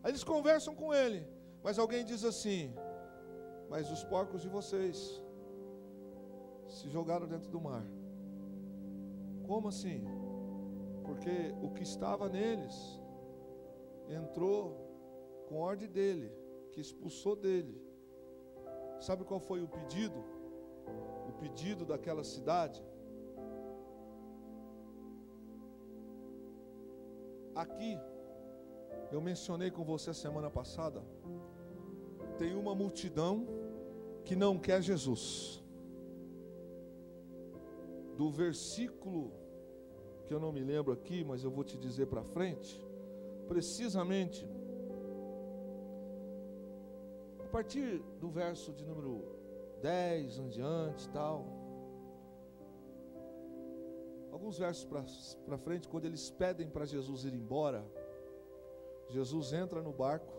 Speaker 1: Aí eles conversam com ele, mas alguém diz assim: mas os porcos de vocês se jogaram dentro do mar. Como assim? Porque o que estava neles entrou com ordem dele, que expulsou dele. Sabe qual foi o pedido? O pedido daquela cidade? aqui, eu mencionei com você semana passada, tem uma multidão que não quer Jesus. Do versículo, que eu não me lembro aqui, mas eu vou te dizer para frente, precisamente, a partir do verso de número 10 em diante e tal, alguns versos para frente, quando eles pedem para Jesus ir embora, Jesus entra no barco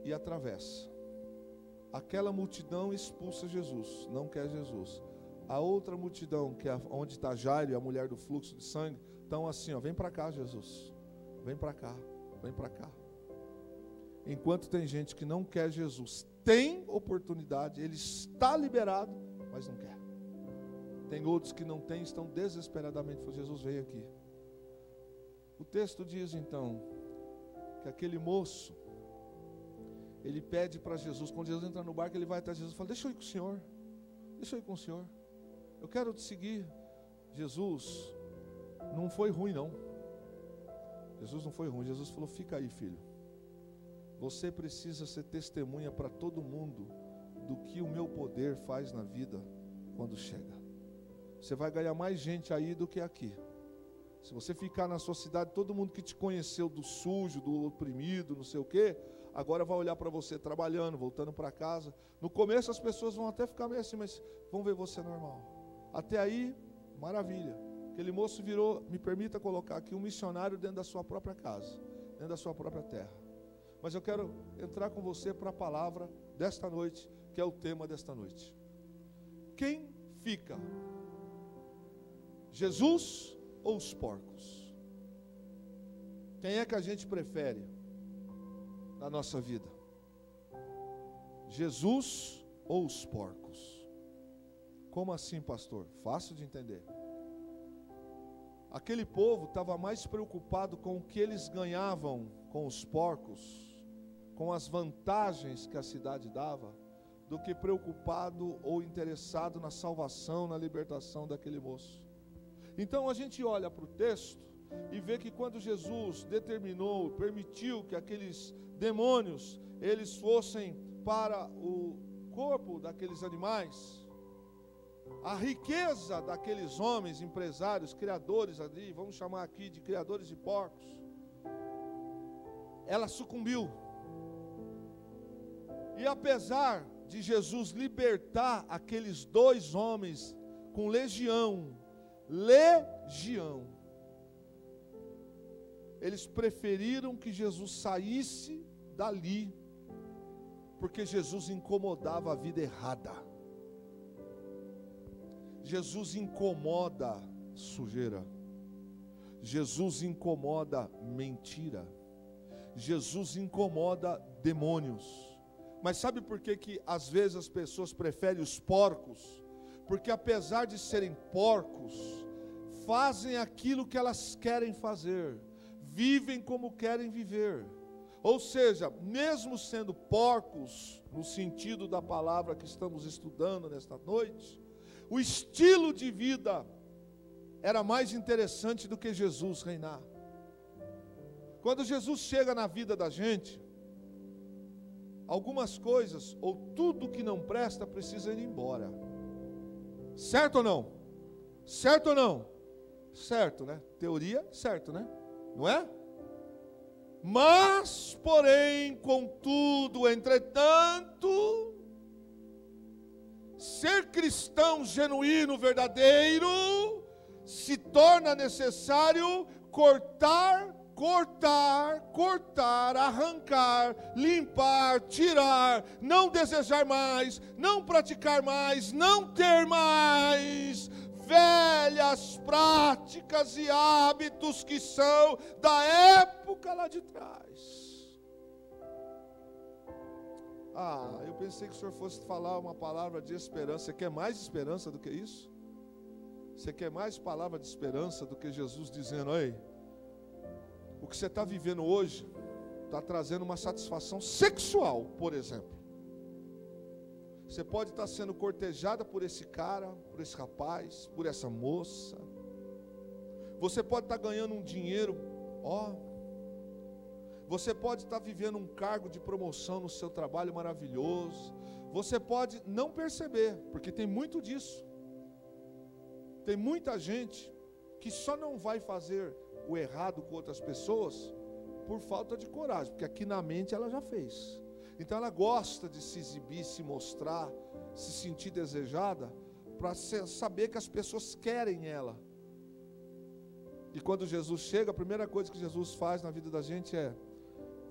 Speaker 1: e atravessa. Aquela multidão expulsa Jesus, não quer Jesus. A outra multidão, que é onde está Jairo e a mulher do fluxo de sangue, estão assim, ó, vem para cá, Jesus, vem para cá, vem para cá. Enquanto tem gente que não quer Jesus, tem oportunidade, ele está liberado, mas não quer. Tem outros que não têm, estão desesperadamente falando, Jesus, vem aqui. O texto diz então, que aquele moço, ele pede para Jesus, quando Jesus entra no barco, ele vai até Jesus e fala, deixa eu ir com o Senhor, deixa eu ir com o Senhor, eu quero te seguir. Jesus, não foi ruim não, Jesus não foi ruim, Jesus falou, fica aí filho, você precisa ser testemunha para todo mundo, do que o meu poder faz na vida, quando chega, você vai ganhar mais gente aí do que aqui. Se você ficar na sua cidade, todo mundo que te conheceu do sujo, do oprimido, não sei o quê, agora vai olhar para você trabalhando, voltando para casa. No começo as pessoas vão até ficar meio assim, mas vão ver você normal. Até aí, maravilha. Aquele moço virou, me permita colocar aqui, um missionário dentro da sua própria casa, dentro da sua própria terra. Mas eu quero entrar com você para a palavra desta noite, que é o tema desta noite. Quem fica? Jesus ou os porcos? Quem é que a gente prefere na nossa vida? Jesus ou os porcos? Como assim, pastor? Fácil de entender. Aquele povo estava mais preocupado com o que eles ganhavam com os porcos, com as vantagens que a cidade dava, do que preocupado ou interessado na salvação, na libertação daquele moço. Então a gente olha para o texto e vê que quando Jesus determinou, permitiu que aqueles demônios, eles fossem para o corpo daqueles animais, a riqueza daqueles homens, empresários, criadores ali, vamos chamar aqui de criadores de porcos, ela sucumbiu. E apesar de Jesus libertar aqueles dois homens com legião, eles preferiram que Jesus saísse dali, porque Jesus incomodava a vida errada. Jesus incomoda sujeira, Jesus incomoda mentira, Jesus incomoda demônios. Mas sabe por que às vezes as pessoas preferem os porcos? Porque apesar de serem porcos, fazem aquilo que elas querem fazer, vivem como querem viver. Ou seja, mesmo sendo porcos, no sentido da palavra que estamos estudando nesta noite, o estilo de vida era mais interessante do que Jesus reinar. Quando Jesus chega na vida da gente, algumas coisas, ou tudo que não presta, precisa ir embora. Certo ou não? Certo ou não? Certo, né? Teoria, certo, né? Não é? Mas, porém, contudo, entretanto, ser cristão genuíno, verdadeiro, se torna necessário cortar, arrancar, limpar, tirar, não desejar mais, não praticar mais, não ter mais velhas práticas e hábitos que são da época lá de trás. Eu pensei que o senhor fosse falar uma palavra de esperança. Você quer mais esperança do que isso? Você quer mais palavra de esperança do que Jesus dizendo, ei, o que você está vivendo hoje está trazendo uma satisfação sexual, por exemplo. Você pode estar sendo cortejada por esse cara, por esse rapaz, por essa moça. Você pode estar ganhando um dinheiro, você pode estar vivendo um cargo de promoção no seu trabalho maravilhoso. Você pode não perceber, porque tem muito disso. Tem muita gente que só não vai fazer o errado com outras pessoas por falta de coragem, porque aqui na mente ela já fez. Então ela gosta de se exibir, se mostrar, se sentir desejada, para saber que as pessoas querem ela. E quando Jesus chega, a primeira coisa que Jesus faz na vida da gente é: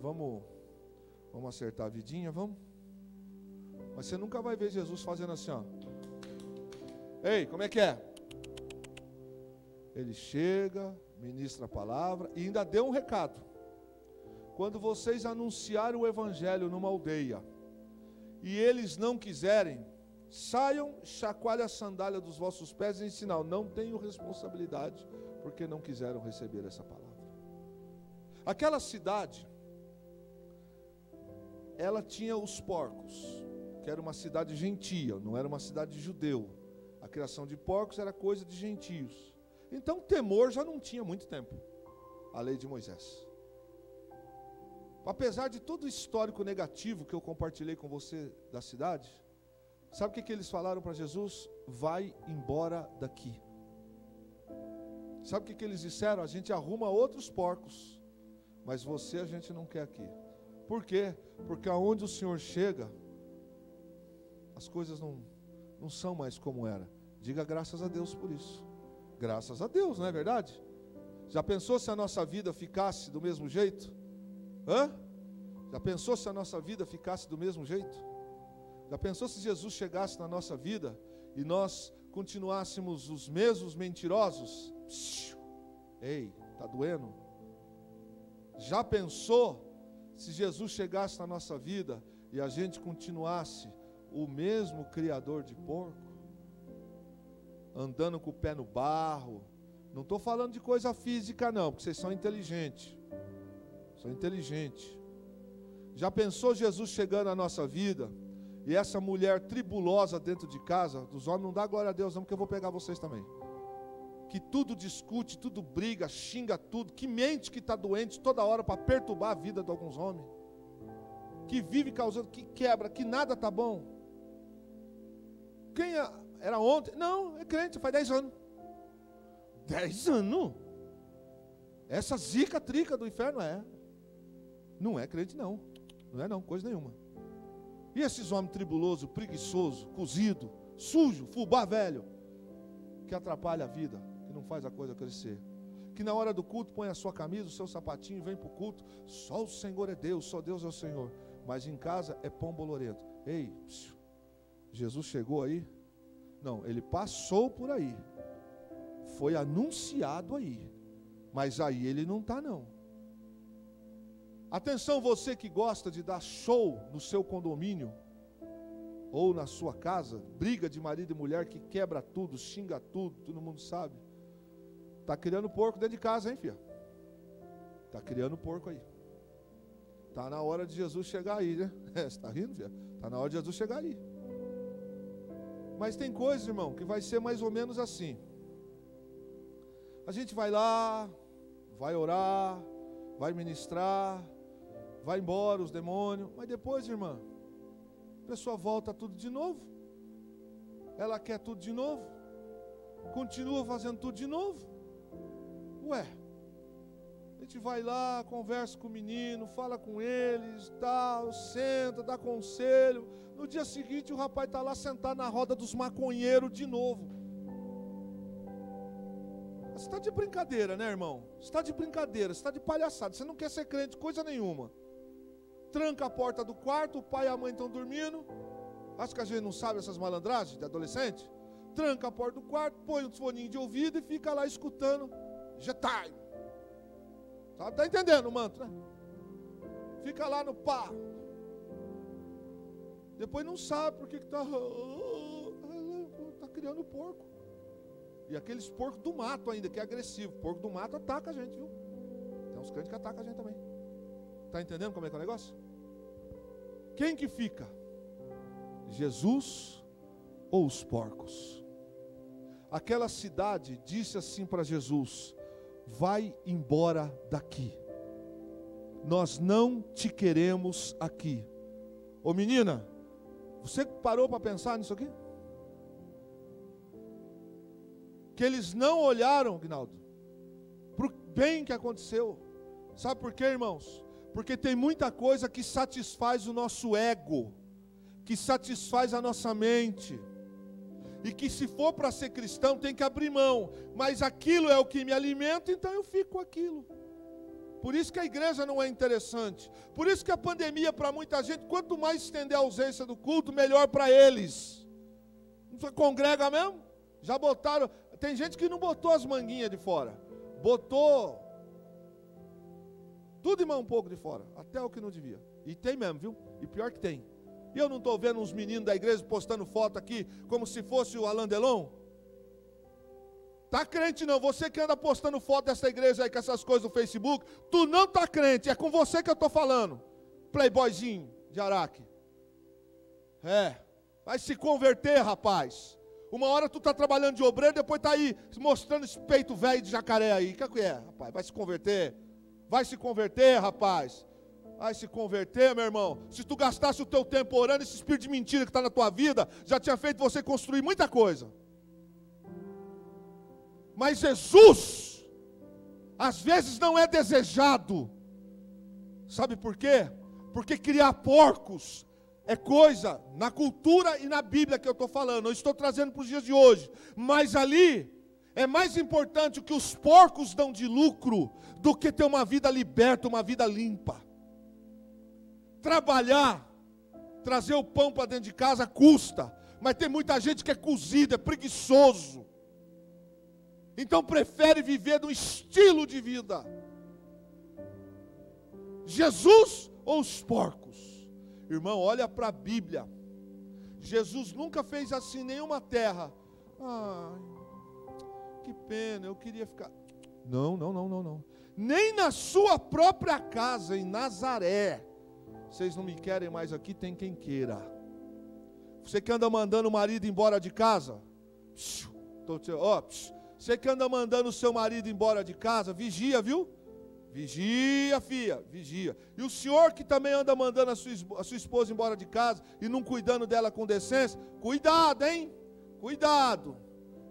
Speaker 1: vamos acertar a vidinha, vamos? Mas você nunca vai ver Jesus fazendo assim, ó. Ei, como é que é? Ele chega, ministra a palavra e ainda deu um recado. Quando vocês anunciarem o evangelho numa aldeia e eles não quiserem, saiam, chacoalhem a sandália dos vossos pés em sinal, não tenho responsabilidade, porque não quiseram receber essa palavra. Aquela cidade, ela tinha os porcos, que era uma cidade gentia, não era uma cidade de judeu. A criação de porcos era coisa de gentios. Então temor já não tinha muito tempo, a lei de Moisés. Apesar de todo o histórico negativo que eu compartilhei com você da cidade, sabe o que eles falaram para Jesus? Vai embora daqui. Sabe o que eles disseram? A gente arruma outros porcos, mas você a gente não quer aqui. Por quê? Porque aonde o Senhor chega, as coisas não são mais como era. Diga graças a Deus por isso. Graças a Deus, não é verdade? Já pensou se a nossa vida ficasse do mesmo jeito? Já pensou se a nossa vida ficasse do mesmo jeito? Já pensou se Jesus chegasse na nossa vida e nós continuássemos os mesmos mentirosos? Ei, está doendo? Já pensou se Jesus chegasse na nossa vida e a gente continuasse o mesmo criador de porco? Andando com o pé no barro. Não estou falando de coisa física não, porque vocês são inteligentes. Já pensou Jesus chegando na nossa vida e essa mulher tribulosa dentro de casa? Dos homens não dá glória a Deus não, porque eu vou pegar vocês também. Que tudo discute, tudo briga, xinga tudo, que mente que está doente toda hora para perturbar a vida de alguns homens, que vive causando, que quebra, que nada está bom. Quem era ontem? Não, é crente, faz 10 anos. 10 anos? Essa zica trica do inferno não é crente não. Não é não, coisa nenhuma. E esses homens tribulosos, preguiçoso, cozido, sujo, fubá velho, que atrapalha a vida, que não faz a coisa crescer, que na hora do culto põe a sua camisa, o seu sapatinho e vem para o culto. Só o Senhor é Deus, só Deus é o Senhor, mas em casa é pão bolorento. Ei, Jesus chegou aí? Não, ele passou por aí, foi anunciado aí, mas aí ele não está não. Atenção, você que gosta de dar show no seu condomínio ou na sua casa, briga de marido e mulher que quebra tudo, xinga tudo, todo mundo sabe. Está criando porco dentro de casa, hein, filha? Está criando porco aí. Está na hora de Jesus chegar aí, né? Você está rindo, filha? Está na hora de Jesus chegar aí. Mas tem coisa, irmão, que vai ser mais ou menos assim. A gente vai lá, vai orar, vai ministrar, vai embora os demônios, mas depois, irmã, a pessoa volta tudo de novo. Ela quer tudo de novo, continua fazendo tudo de novo. Ué, a gente vai lá, conversa com o menino, fala com eles, tal, senta, dá conselho. No dia seguinte o rapaz está lá sentado na roda dos maconheiros de novo. Você está de brincadeira, né, irmão? Você está de brincadeira, você está de palhaçada, você não quer ser crente, coisa nenhuma. Tranca a porta do quarto, o pai e a mãe estão dormindo. Acho que a gente não sabe essas malandragens de adolescente. Tranca a porta do quarto, põe um foninho de ouvido e fica lá escutando G-Time. Está entendendo o manto, né? Fica lá no pá. Depois não sabe por que está criando porco. E aqueles porcos do mato ainda, que é agressivo. Porco do mato ataca a gente, viu? Tem uns crentes que atacam a gente também. Está entendendo como é que é o negócio? Quem que fica? Jesus ou os porcos? Aquela cidade disse assim para Jesus: vai embora daqui. Nós não te queremos aqui. Ô menina, você parou para pensar nisso aqui? Que eles não olharam, Ginaldo, para o bem que aconteceu. Sabe por quê, irmãos? Porque tem muita coisa que satisfaz o nosso ego, que satisfaz a nossa mente, e que se for para ser cristão tem que abrir mão, mas aquilo é o que me alimenta, então eu fico com aquilo. Por isso que a igreja não é interessante, por isso que a pandemia para muita gente, quanto mais estender a ausência do culto, melhor para eles. Não congrega mesmo? Já botaram, tem gente que não botou as manguinhas de fora, botou tudo e mais um pouco de fora, até o que não devia, e tem mesmo, viu? E pior que tem. E eu não estou vendo uns meninos da igreja postando foto aqui, como se fosse o Alain Delon? Tá crente não, você que anda postando foto dessa igreja aí, com essas coisas no Facebook, tu não tá crente, é com você que eu estou falando, playboyzinho de Araque. Vai se converter, rapaz. Uma hora tu tá trabalhando de obreiro, depois tá aí, mostrando esse peito velho de jacaré aí, o que é, rapaz? Vai se converter? Vai se converter, rapaz? Vai se converter, meu irmão. Se tu gastasse o teu tempo orando, esse espírito de mentira que está na tua vida, já tinha feito você construir muita coisa. Mas Jesus, às vezes não é desejado. Sabe por quê? Porque criar porcos é coisa, na cultura e na Bíblia que eu estou falando, eu estou trazendo para os dias de hoje. Mas ali, é mais importante o que os porcos dão de lucro, do que ter uma vida liberta, uma vida limpa. Trabalhar, trazer o pão para dentro de casa custa, mas tem muita gente que é cozido, é preguiçoso. Então prefere viver num estilo de vida. Jesus ou os porcos? Irmão, olha para a Bíblia. Jesus nunca fez assim nenhuma terra. Ai, que pena, eu queria ficar. Não. Nem na sua própria casa, em Nazaré. Vocês não me querem mais aqui, tem quem queira. Você que anda mandando o marido embora de casa, você que anda mandando o seu marido embora de casa, vigia, viu? Vigia, filha, vigia. E o senhor que também anda mandando a sua esposa embora de casa e não cuidando dela com decência, cuidado, hein? Cuidado.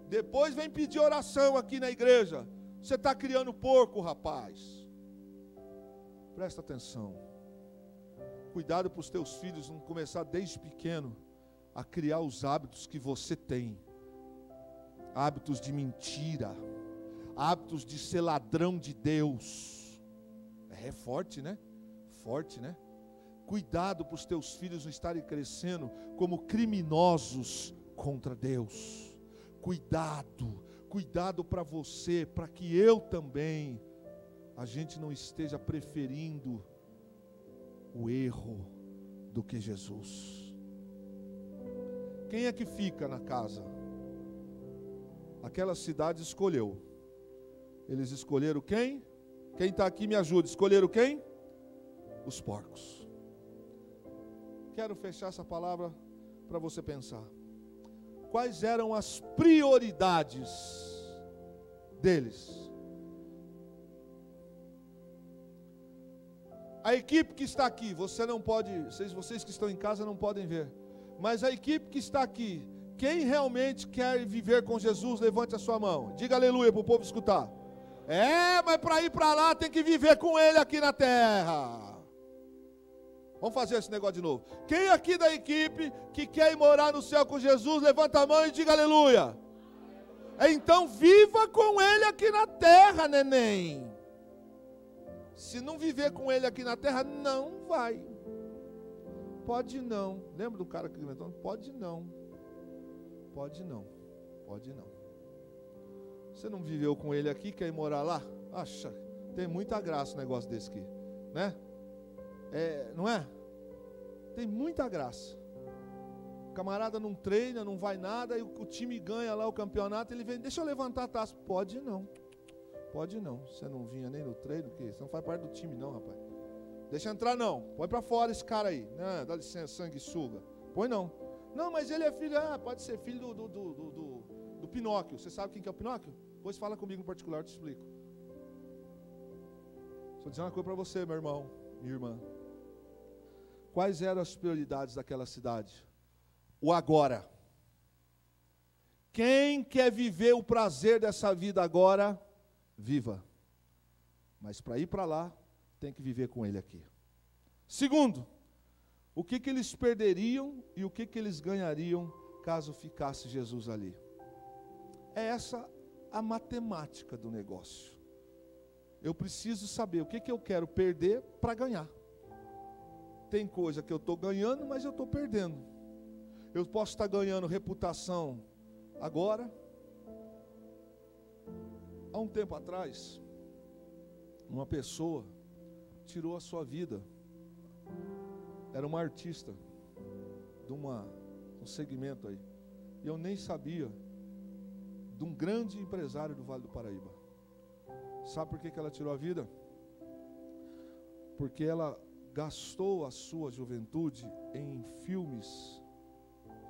Speaker 1: Depois vem pedir oração aqui na igreja. Você está criando porco, rapaz. Presta atenção. Cuidado para os teus filhos não começar desde pequeno a criar os hábitos que você tem. Hábitos de mentira. Hábitos de ser ladrão de Deus. É forte, né? Forte, né? Cuidado para os teus filhos não estarem crescendo como criminosos contra Deus. Cuidado para você, para que eu também, a gente não esteja preferindo o erro do que Jesus. Quem é que fica na casa? Aquela cidade escolheu. Eles escolheram quem? Quem está aqui me ajuda. Escolheram quem? Os porcos. Quero fechar essa palavra para você pensar. Quais eram as prioridades deles? A equipe que está aqui, você não pode, vocês que estão em casa não podem ver, mas a equipe que está aqui, quem realmente quer viver com Jesus, levante a sua mão, diga aleluia para o povo escutar. Mas para ir para lá tem que viver com Ele aqui na terra. Vamos fazer esse negócio de novo. Quem aqui da equipe que quer ir morar no céu com Jesus, levanta a mão e diga aleluia. Então viva com Ele aqui na terra, neném. Se não viver com Ele aqui na terra, não vai. Pode não. Lembra do cara que comentou? Pode não. Pode não. Pode não. Você não viveu com Ele aqui, quer ir morar lá? Acha, tem muita graça um negócio desse aqui, né? Não é? Tem muita graça. O camarada não treina, não vai nada, e o time ganha lá o campeonato, ele vem, deixa eu levantar a taça. Pode não. Pode não. Você não vinha nem no treino, que você não faz parte do time não, rapaz. Deixa entrar não. Põe pra fora esse cara aí. Não, dá licença, sanguessuga. Põe não. Não, mas ele é filho, pode ser filho do Pinóquio. Você sabe quem que é o Pinóquio? Depois fala comigo no particular, eu te explico. Estou dizendo uma coisa para você, meu irmão, minha irmã. Quais eram as prioridades daquela cidade? O agora. Quem quer viver o prazer dessa vida agora, viva. Mas para ir para lá, tem que viver com ele aqui. Segundo, o que eles perderiam e o que eles ganhariam caso ficasse Jesus ali? É essa a matemática do negócio. Eu preciso saber o que eu quero perder para ganhar. Tem coisa que eu estou ganhando, mas eu estou perdendo. Eu posso estar ganhando reputação agora. Há um tempo atrás, uma pessoa tirou a sua vida. Era uma artista de um segmento aí. E eu nem sabia de um grande empresário do Vale do Paraíba. Sabe por que ela tirou a vida? Porque ela gastou a sua juventude em filmes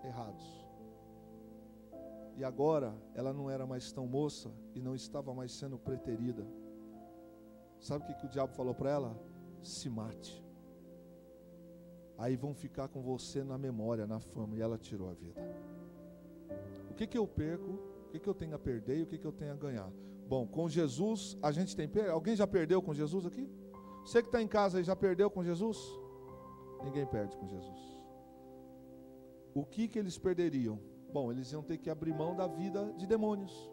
Speaker 1: errados. E agora ela não era mais tão moça e não estava mais sendo preterida. Sabe o que o diabo falou para ela? Se mate. Aí vão ficar com você na memória, na fama. E ela tirou a vida. O que eu perco? O que eu tenho a perder e o que eu tenho a ganhar? Bom, com Jesus, a gente tem perda. Alguém já perdeu com Jesus aqui? Você que está em casa aí já perdeu com Jesus? Ninguém perde com Jesus. O que eles perderiam? Bom, eles iam ter que abrir mão da vida de demônios,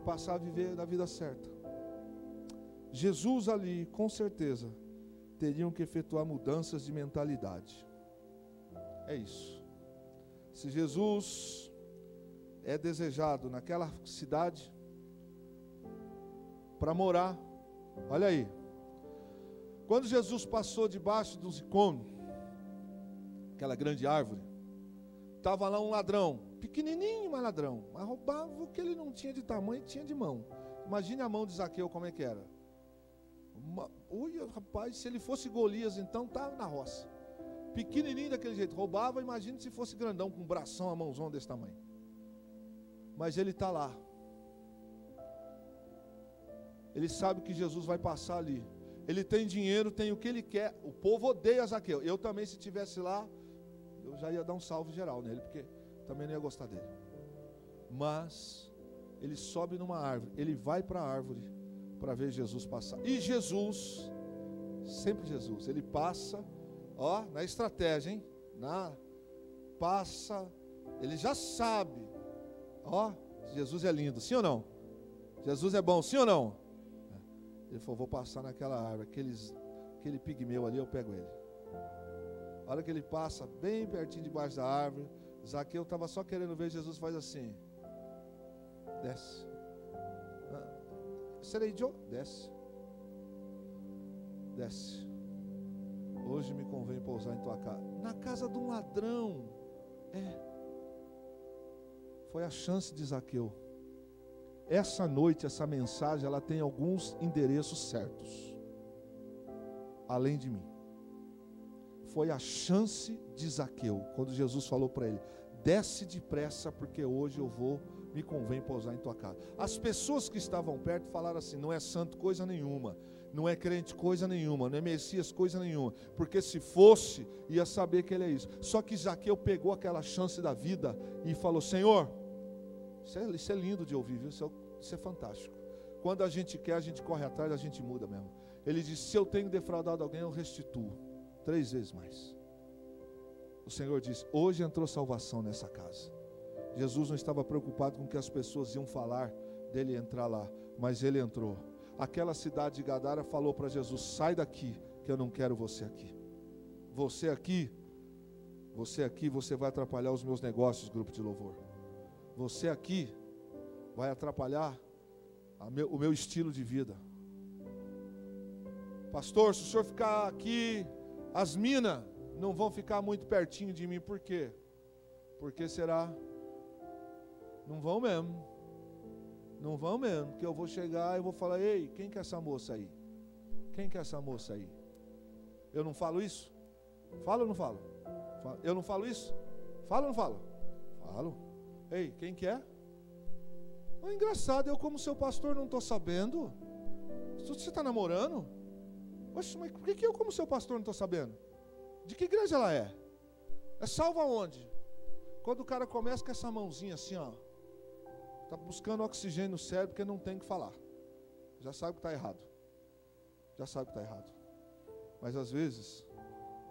Speaker 1: passar a viver da vida certa. Jesus ali, com certeza, teriam que efetuar mudanças de mentalidade. É isso. Se Jesus é desejado naquela cidade para morar, olha aí, quando Jesus passou debaixo do zicômio, aquela grande árvore, estava lá um ladrão, pequenininho, mas ladrão, mas roubava o que ele não tinha de tamanho, tinha de mão. Imagine a mão de Zaqueu como é que era. Ui, rapaz, se ele fosse Golias, então estava na roça. Pequenininho daquele jeito, roubava, imagine se fosse grandão, com um bração, a mãozão desse tamanho. Mas ele está lá. Ele sabe que Jesus vai passar ali. Ele tem dinheiro, tem o que ele quer. O povo odeia Zaqueu. Eu também, se estivesse lá, eu já ia dar um salve geral nele, porque também não ia gostar dele. Mas ele sobe numa árvore, ele vai para a árvore para ver Jesus passar. E Jesus, sempre Jesus, ele passa, ó, na estratégia, hein? Passa, ele já sabe, ó, Jesus é lindo, sim ou não? Jesus é bom, sim ou não? Ele falou, vou passar naquela árvore, aquele pigmeu ali, eu pego ele. A hora que ele passa bem pertinho debaixo da árvore, Zaqueu estava só querendo ver, Jesus faz assim, desce. Serei Joe? Desce. Desce. Hoje me convém pousar em tua casa. Na casa de um ladrão. Foi a chance de Zaqueu. Essa noite, essa mensagem, ela tem alguns endereços certos. Além de mim. Foi a chance de Zaqueu. Quando Jesus falou para ele, desce depressa, porque hoje me convém pousar em tua casa. As pessoas que estavam perto falaram assim, não é santo coisa nenhuma, não é crente coisa nenhuma, não é Messias coisa nenhuma, porque se fosse, ia saber que ele é isso. Só que Zaqueu pegou aquela chance da vida e falou, Senhor, isso é lindo de ouvir, viu? Isso é fantástico. Quando a gente quer, a gente corre atrás, a gente muda mesmo. Ele disse, se eu tenho defraudado alguém, eu restituo 3 vezes mais. O Senhor disse, hoje entrou salvação nessa casa. Jesus não estava preocupado com o que as pessoas iam falar dele entrar lá, mas ele entrou. Aquela cidade de Gadara falou para Jesus, sai daqui, que eu não quero você aqui. Você aqui, você vai atrapalhar os meus negócios, grupo de louvor. Você aqui vai atrapalhar o meu estilo de vida. Pastor, se o senhor ficar aqui, as minas não vão ficar muito pertinho de mim, por quê? Porque será? Não vão mesmo. Não vão mesmo, porque eu vou chegar e vou falar, ei, quem que é essa moça aí? Quem que é essa moça aí? Eu não falo isso? Falo ou não falo? Eu não falo isso? Falo ou não falo? Falo. Ei, quem que é? Engraçado, eu como seu pastor não estou sabendo. Você está namorando? Oxe, mas por que eu, como seu pastor, não estou sabendo? De que igreja ela é? É salva onde? Quando o cara começa com essa mãozinha assim, ó, está buscando oxigênio no cérebro porque não tem o que falar. Já sabe que está errado. Já sabe que está errado. Mas às vezes,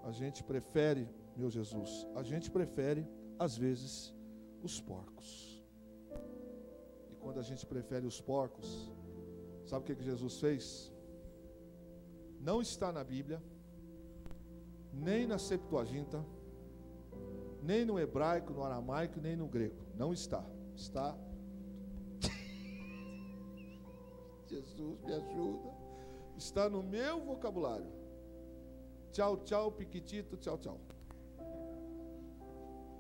Speaker 1: a gente prefere, meu Jesus, a gente prefere, às vezes, os porcos. E quando a gente prefere os porcos, sabe o que Jesus fez? Não está na Bíblia, nem na Septuaginta, nem no hebraico, no aramaico, nem no grego. Não está. Está. Jesus, me ajuda. Está no meu vocabulário. Tchau, tchau, piquitito, tchau, tchau.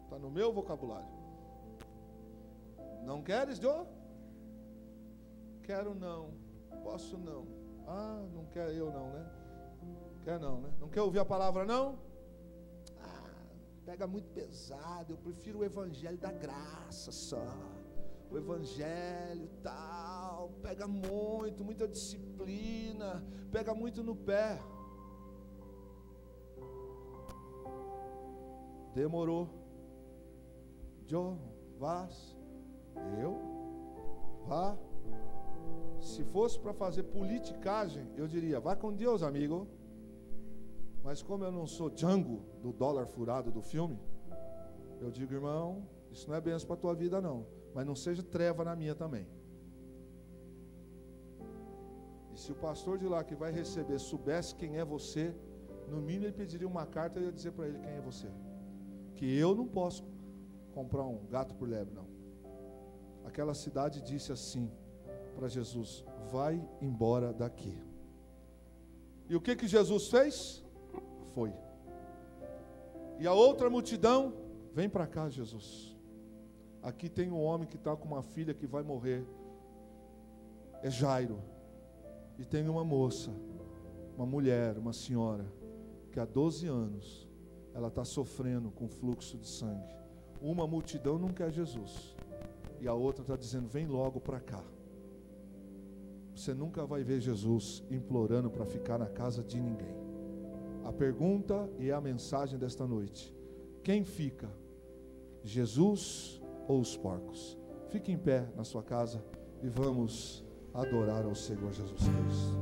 Speaker 1: Está no meu vocabulário. Não queres, Jô? Quero não. Posso não. Ah, não quer eu não, né? Quer não, né? Não quer ouvir a palavra não? Ah, pega muito pesado. Eu prefiro o evangelho da graça só. O evangelho tal. Pega muito, muita disciplina. Pega muito no pé. Demorou. Jô, vás. Eu? Vá. Se fosse para fazer politicagem, eu diria, vá com Deus, amigo. Mas como eu não sou Django, do dólar furado do filme, eu digo, irmão, isso não é bênção para a tua vida não. Mas não seja treva na minha também. E se o pastor de lá que vai receber soubesse quem é você, no mínimo ele pediria uma carta e eu ia dizer para ele quem é você. Que eu não posso comprar um gato por lebre, não. Aquela cidade disse assim para Jesus, vai embora daqui. E o que Jesus fez? Foi. E a outra multidão, vem para cá, Jesus. Aqui tem um homem que está com uma filha que vai morrer. É Jairo. E tem uma moça, uma mulher, uma senhora, que há 12 anos, ela está sofrendo com fluxo de sangue. Uma multidão não quer Jesus. E a outra está dizendo, vem logo para cá. Você nunca vai ver Jesus implorando para ficar na casa de ninguém. A pergunta e a mensagem desta noite: quem fica? Jesus ou os porcos? Fique em pé na sua casa e vamos adorar ao Senhor Jesus Cristo.